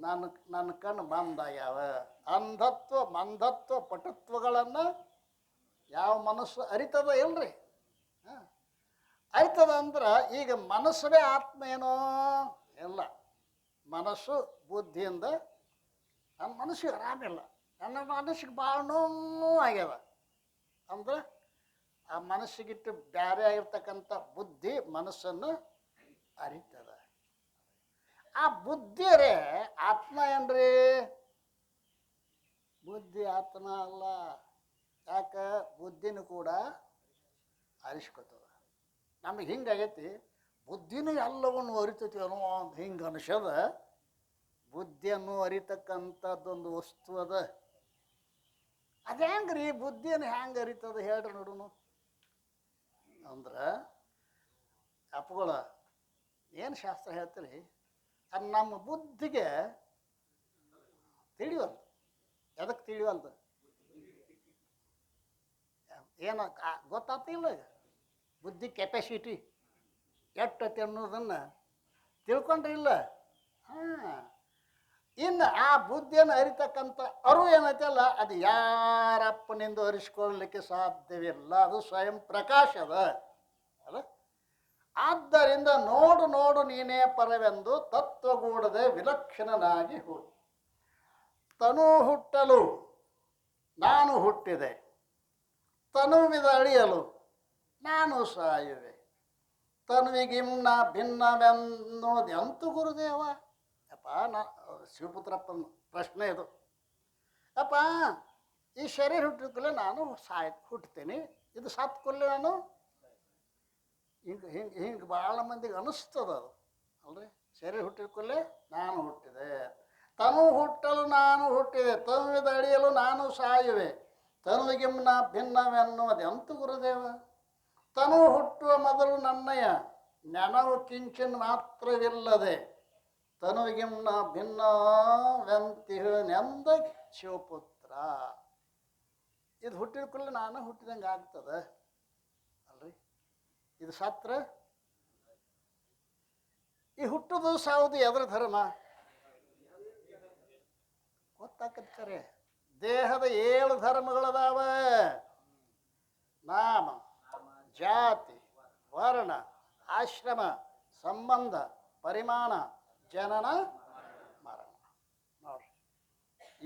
ನನ್ನ ಕಣ್ಣು ಬಂದಾಗ್ಯಾವ. ಅಂಧತ್ವ, ಮಂಧತ್ವ, ಪಟುತ್ವಗಳನ್ನು ಯಾವ ಮನಸ್ಸು ಅರಿತದ ಇಲ್ರಿ. ಹಾಂ, ಅರಿತದ ಅಂದ್ರೆ ಈಗ ಮನಸ್ಸೇ ಆತ್ಮ ಏನೋ ಎಲ್ಲ. ಮನಸ್ಸು ಬುದ್ಧಿಯಿಂದ ನನ್ನ ಮನಸ್ಸಿಗೆ ಆರಾಮಿಲ್ಲ, ನನ್ನ ಮನಸ್ಸಿಗೆ ಭಾಳ ನೋವು ಆಗ್ಯದ ಅಂದ್ರೆ ಆ ಮನಸ್ಸಿಗಿಟ್ಟು ಬೇರೆ ಆಗಿರ್ತಕ್ಕಂಥ ಬುದ್ಧಿ ಮನಸ್ಸನ್ನು ಅರಿತದ. ಆ ಬುದ್ಧಿಯರೇ ಆತ್ಮ ಏನ್ರಿ? ಬುದ್ಧಿ ಆತ್ಮ ಅಲ್ಲ. ಯಾಕೆ? ಬುದ್ಧಿನೂ ಕೂಡ ಅರಿಸ್ಕೊತದ. ನಮಗೆ ಹಿಂಗಾಗೈತಿ, ಬುದ್ಧಿನೂ ಎಲ್ಲವನ್ನು ಅರಿತೈತಿ ಅನ್ನೋ ಅಂತ ಹಿಂಗೆ ಅನಿಸದ. ಬುದ್ಧಿಯನ್ನು ಅರಿತಕ್ಕಂಥದ್ದೊಂದು ವಸ್ತು ಅದ. ಅದು ಹೆಂಗ್ರಿ ಬುದ್ಧಿಯನ್ನು ಹೆಂಗೆ ಅರಿತದ ಹೇಳ್ರಿ ನೋಡುನು ಅಂದ್ರೆ, ಅಪ್ಪಗಳ ಏನು ಶಾಸ್ತ್ರ ಹೇಳ್ತೀರಿ? ಅದು ನಮ್ಮ ಬುದ್ಧಿಗೆ ತಿಳಿವಲ್ದು. ಎದಕ್ಕೆ ತಿಳಿವಲ್ದು? ಏನು ಗೊತ್ತಾಗ್ತಿಲ್ಲ ಈಗ. ಬುದ್ಧಿ ಕೆಪಾಸಿಟಿ ಎಷ್ಟೈತಿ ಅನ್ನೋದನ್ನು ತಿಳ್ಕೊಂಡ್ರೆ ಇಲ್ಲ. ಹಾಂ, ಇನ್ನು ಆ ಬುದ್ಧಿಯನ್ನು ಅರಿತಕ್ಕಂಥ ಅರು ಏನೈತಲ್ಲ, ಅದು ಯಾರಪ್ಪನಿಂದ ಅರಿಸ್ಕೊಳ್ಳಲಿಕ್ಕೆ ಸಾಧ್ಯವಿಲ್ಲ. ಅದು ಸ್ವಯಂ ಪ್ರಕಾಶ ಅದ ಅಲ್ಲ. ಆದ್ದರಿಂದ ನೋಡು ನೀನೇ ಪರವೆಂದು ತತ್ವಗೂಡದೆ ವಿಲಕ್ಷಣನಾಗಿ ಹುಟ್ಟು. ತನು ಹುಟ್ಟಲು ನಾನು ಹುಟ್ಟಿದೆ, ತನುವಿದ ಅಳಿಯಲು ನಾನು ಸಾಯುವೆ. ತನುವಿಗಿನ್ನ ಭಿನ್ನವೆನ್ನೋದು ಎಂತು ಗುರುದೇವ? ಅಪ್ಪ, ಶಿವಪುತ್ರಪ್ಪನ ಪ್ರಶ್ನೆ ಇದು. ಅಪ್ಪ, ಈ ಶರೀರ ಹುಟ್ಟಿದ ನಾನು ಹುಟ್ಟುತ್ತೇನೆ, ಇದು ಸತ್ ಕೂಡಲೇ ನಾನು ಹಿಂಗೆ ಭಾಳ ಮಂದಿಗೆ ಅನ್ನಿಸ್ತದ ಅದು ಅಲ್ರಿ. ಶರೀರ ಹುಟ್ಟಿದ ಕೂಡಲೇ ನಾನು ಹುಟ್ಟಿದೆ, ತನು ಹುಟ್ಟಲು ನಾನು ಹುಟ್ಟಿದೆ, ತನುವಿದ ಅಳಿಯಲು ನಾನು ಸಾಯುವೆ, ತನುವಿಗಿಮ್ನ ಭಿನ್ನವೆನ್ನುವುದೆಂತು ಗುರುದೇವ. ತನು ಹುಟ್ಟುವ ಮೊದಲು ನನ್ನಯ ನೆನವು ಕಿಂಚಿನ್ ಮಾತ್ರವಿಲ್ಲದೆ, ತನುವಿಗಿಮ್ನ ಭಿನ್ನವೆಂತಿಹುನೆಂದ ಶಿವಪುತ್ರ. ಇದು ಹುಟ್ಟಿದ ಕೂಡಲೇ ನಾನು ಹುಟ್ಟಿದಂಗೆ ಆಗ್ತದೆ ಅಲ್ರಿ? ಇದು ಸತ್ರ ಈ ಹುಟ್ಟುದು ಸಾವುದು ಎದ್ರ ಧರ್ಮ ಗೊತ್ತಾಕತ್ ಖರೆ. ದೇಹದ 7 ಧರ್ಮಗಳದಾವ: ನಾಮ, ಜಾತಿ, ವರ್ಣ, ಆಶ್ರಮ, ಸಂಬಂಧ, ಪರಿಮಾಣ, ಜನನ, ಮರಣ. ನೋಡ್ರಿ,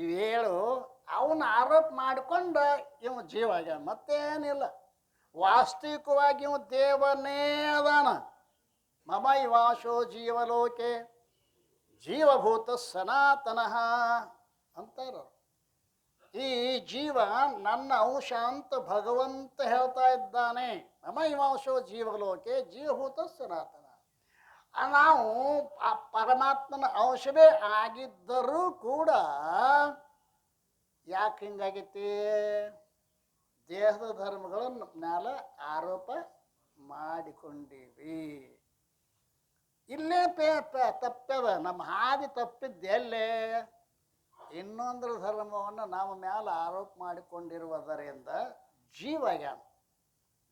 ಇವು ಅವನ್ನ ಆರೋಪ ಮಾಡಿಕೊಂಡ ಇವ ಜೀವ ಆಗ್ಯಾನ, ಮತ್ತೇನಿಲ್ಲ. ವಾಸ್ತವಿಕವಾಗಿ ಇವ ದೇವನೇ ಅದಾನ. ಮಮ ಇವಾಶೋ ಜೀವಲೋಕೆ ಜೀವಭೂತ ಸನಾತನಃ ಅಂತಾರ. ಈ ಜೀವ ನನ್ನ ಅಂಶ ಅಂತ ಭಗವಂತ ಹೇಳ್ತಾ ಇದ್ದಾನೆ. ಮಮ ಇವಾಂಶೋ ಜೀವಲೋಕೆ ಜೀವಭೂತ ಸನಾತನ. ನಾವು ಆ ಪರಮಾತ್ಮನ ಅಂಶವೇ ಆಗಿದ್ದರೂ ಕೂಡ ಯಾಕೆ ಹಿಂಗಾಗೈತಿ? ದೇಹದ ಧರ್ಮಗಳ ಮ್ಯಾಲ ಆರೋಪ ಮಾಡಿಕೊಂಡಿವಿ. ಇಲ್ಲೇ ತಪ್ಪದ, ನಮ್ಮ ಹಾದಿ ತಪ್ಪಿದ್ದೆಲ್ಲೇ ಇನ್ನೊಂದರ ಧರ್ಮವನ್ನು ನಮ್ಮ ಮ್ಯಾಲ ಆರೋಪ ಮಾಡಿಕೊಂಡಿರುವುದರಿಂದ ಜೀವ ಆಗ್ಯಾನ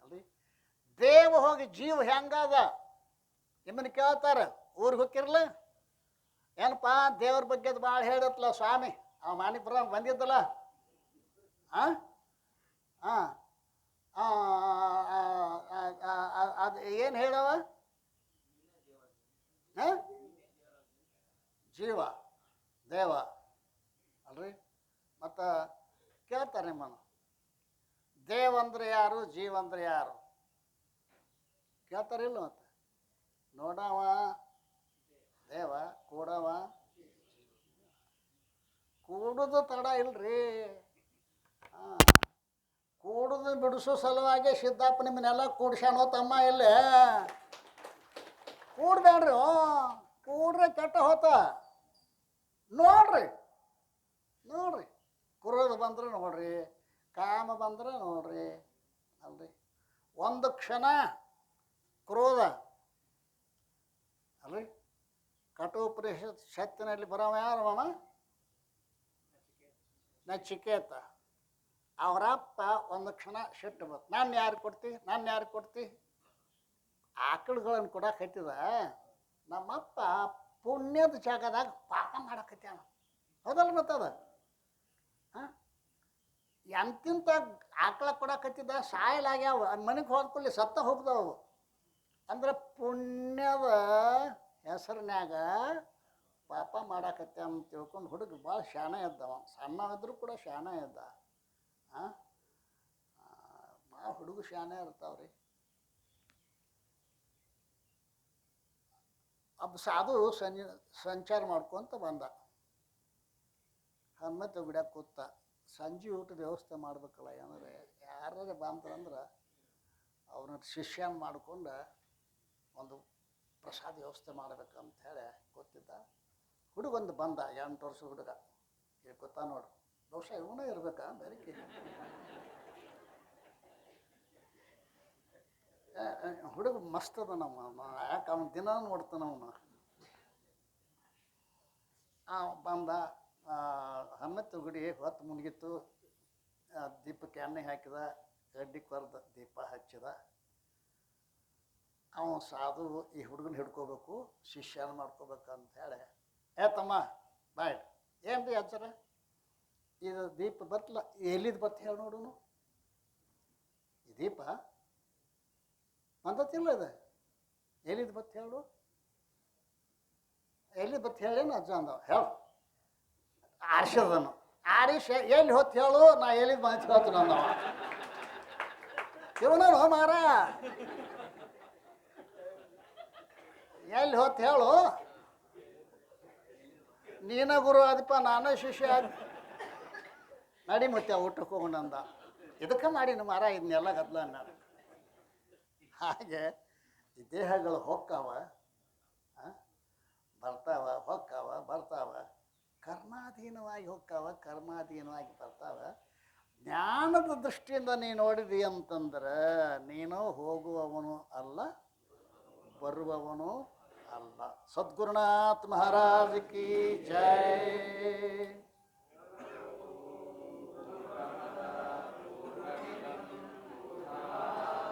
ಅಲ್ರಿ. ದೇವ ಹೋಗಿ ಜೀವ ಹೆಂಗದ ನಿಮ್ಮನ್ನು ಕೇಳ್ತಾರೆ. ಊರಿಗೆ ಹೋಗಿರ್ಲ ಏನಪ್ಪ ದೇವ್ರ ಬಗ್ಗೆ ಭಾಳ ಹೇಳತ್ಲ ಸ್ವಾಮಿ, ಅವ ಮಾನಿಪುರ ಬಂದಿದ್ದಲ್ಲ. ಹಾಂ ಹಾಂ ಅದು ಏನು ಹೇಳವ? ಹಾಂ, ಜೀವ ದೇವ ಅಲ್ರಿ. ಮತ್ತು ಕೇಳ್ತಾರೆ ನಿಮ್ಮನ್ನು, ದೇವಂದ್ರೆ ಯಾರು, ಜೀವಂದ್ರೆ ಯಾರು ಕೇಳ್ತಾರಿಲ್ಲ? ಮತ್ತು ನೋಡವ ದೇವ, ಕೂಡವ ಕೂಡುದು ತಡ ಇಲ್ರಿ. ಹಾಂ, ಕೂಡುದು ಬಿಡಿಸೋ ಸಲುವಾಗಿ ಸಿದ್ದಪ್ಪ ನಿಮ್ಮನ್ನೆಲ್ಲ ಕೂಡ್ಸ್ಯಾನೋ ತಮ್ಮ. ಇಲ್ಲೇ ಕೂಡ್ಬೇಡ್ರಿ, ಕೂಡ್ರೆ ಕೆಟ್ಟ ಹೋತ. ನೋಡ್ರಿ ನೋಡ್ರಿ, ಕ್ರೋಧ ಬಂದ್ರೆ ನೋಡ್ರಿ, ಕಾಮ ಬಂದ್ರೆ ನೋಡ್ರಿ ಅಲ್ರಿ. ಒಂದು ಕ್ಷಣ ಕ್ರೋಧ ಅಲ್ರಿ. ಕಠೋಪನಿಷತ್ತಿನಲ್ಲಿ ಬರೋವ ಯಾರು ಮಾಮ? ನಚಿಕೇತ. ಅವರಪ್ಪ ಒಂದು ಕ್ಷಣ ಸಿಟ್ಟು ಬಂತು, ನಾನು ಯಾರು ಕೊಡ್ತಿ, ನಾನು ಯಾರು ಕೊಡ್ತಿ? ಆಕಳುಗಳನ್ನು ಕೊಡಕ್ಕೆ ಹತ್ತಿದ. ನಮ್ಮಪ್ಪ ಪುಣ್ಯದ ಜಾಗದಾಗ ಪಾಪ ಮಾಡಕತ್ಯಾನ, ಹೌದಲ್ಲ? ಮತ್ತದ ಹಾಂ, ಎಂತಿಂತ ಆಕಳ ಕೊಡಕತ್ತಿದ್ದ, ಸಾಯಲಾಗ್ಯಾವ, ಮನೆಗೆ ಹೋದ್ಕೊಳ್ಳಿ ಸತ್ತ ಹೋಗ್ದವು. ಅಂದ್ರೆ ಪುಣ್ಯದ ಹೆಸರಿನ್ಯಾಗ ಪಾಪ ಮಾಡಾಕತ್ತೆ ಅಂತ ತಿಳ್ಕೊಂಡು ಹುಡುಗ ಭಾಳ ಶಾಣೆ ಇದ್ದವ. ಸಣ್ಣ ಇದ್ರೂ ಕೂಡ ಶಾಣೆ ಇದ್ದ. ಹಾಂ, ಭಾಳ ಹುಡುಗ ಶಾಣೆ ಇರ್ತಾವ್ರಿ. ಒಬ್ಬ ಸಾಧು ಸಂಚಾರ ಮಾಡ್ಕೊತ ಬಂದ. ಹನುಮಂತ ಗುಡಿಯಾಗ ಕೂತ. ಸಂಜೆ ಊಟದ ವ್ಯವಸ್ಥೆ ಮಾಡ್ಬೇಕಲ್ಲ, ಏನಂದ್ರೆ ಯಾರು ಬಂದ್ರಂದ್ರೆ ಅವ್ರನ್ನ ಶಿಷ್ಯನ ಮಾಡ್ಕೊಂಡು ಒಂದು ಪ್ರಸಾದ ವ್ಯವಸ್ಥೆ ಮಾಡ್ಬೇಕಂತ ಹೇಳಿ ಗೊತ್ತಿದ್ದ. ಹುಡುಗೊಂದು ಬಂದ, 8 ವರ್ಷ ಹುಡುಗ. ಈಗ ಗೊತ್ತಾ ನೋಡ್ರಿ, ಬಹುಶಃ ಇವನೇ ಇರ್ಬೇಕಾ ಬೇರೆ ಹುಡುಗ ಮಸ್ತ್ ಅದ. ನಮ್ಮ ಯಾಕೆ ಅವ್ನ ದಿನ ನೋಡ್ತಾನ ಅವನು. ಬಂದ, ಹನುಮಂತ ಗುಡಿ ಹೊತ್ತು ಮುಗಿತು. ದೀಪಕ್ಕೆ ಎಣ್ಣೆ ಹಾಕಿದ, ಗಡ್ಡಿ ಕೊರ್ದ ದೀಪ ಹಚ್ಚಿದ. ಅವನು ಸಾಧು ಈ ಹುಡುಗನ ಹಿಡ್ಕೋಬೇಕು, ಶಿಷ್ಯನ ಮಾಡ್ಕೋಬೇಕಂತ ಹೇಳಿ, ತಮ್ಮ ಬಾಯ್ ಏನು ರೀ ಹಚ್ಚಾರ, ಇದು ದೀಪ ಬತ್ತಲ್ಲ, ಎಲ್ಲಿದ್ದು ಬತ್ತು ಹೇಳಿ ನೋಡುನು. ಈ ದೀಪ ಬಂದತ್ತಿಲ್ಲ, ಇದು ಎಲ್ಲಿದ್ದು ಬತ್ತು ಹೇಳು, ಎಲ್ಲಿ ಬತ್ತು ಹೇಳೇನು ಅಜ್ಜ ಅಂದವ. ಹೇಳು ಆರಿಸದನು. ಆರಿಸ ಎಲ್ಲಿ ಹೊತ್ತು ಹೇಳು, ನಾ ಎಲ್ಲಿದ್ದು ಬಂದು ಹೇಳ್ತೀನಿ ಅಂದವ. ಇವನು ಮಾರ ಎಲ್ಲಿ ಹೊತ್ತು ಹೇಳು, ನೀನ ಗುರು ಅದಪ್ಪ, ನಾನೇ ಶಿಷ್ಯ ಆದ. ನಡಿ ಮತ್ತೆ ಊಟಕ್ಕೆ ಹೋಗೋಣಂದ. ಇದಕ್ಕೆ ಮಾಡಿನ ಮಾರ ಇದನ್ನೆಲ್ಲ ಗದ್ಲ ನಾನು. ಹಾಗೆ ಈ ದೇಹಗಳು ಹೊಕ್ಕಾವ, ಬರ್ತಾವ, ಹೊಕ್ಕಾವ, ಬರ್ತಾವ. ಕರ್ಮಾಧೀನವಾಗಿ ಹೋಗ್ತಾವ, ಕರ್ಮಾಧೀನವಾಗಿ ಬರ್ತಾವ. ಜ್ಞಾನದ ದೃಷ್ಟಿಯಿಂದ ನೀನು ನೋಡಿದಿ ಅಂತಂದ್ರೆ ನೀನು ಹೋಗುವವನು ಅಲ್ಲ, ಬರುವವನು ಅಲ್ಲ. ಸದ್ಗುರುನಾಥ್ ಮಹಾರಾಜ್ ಕಿ ಜೈ.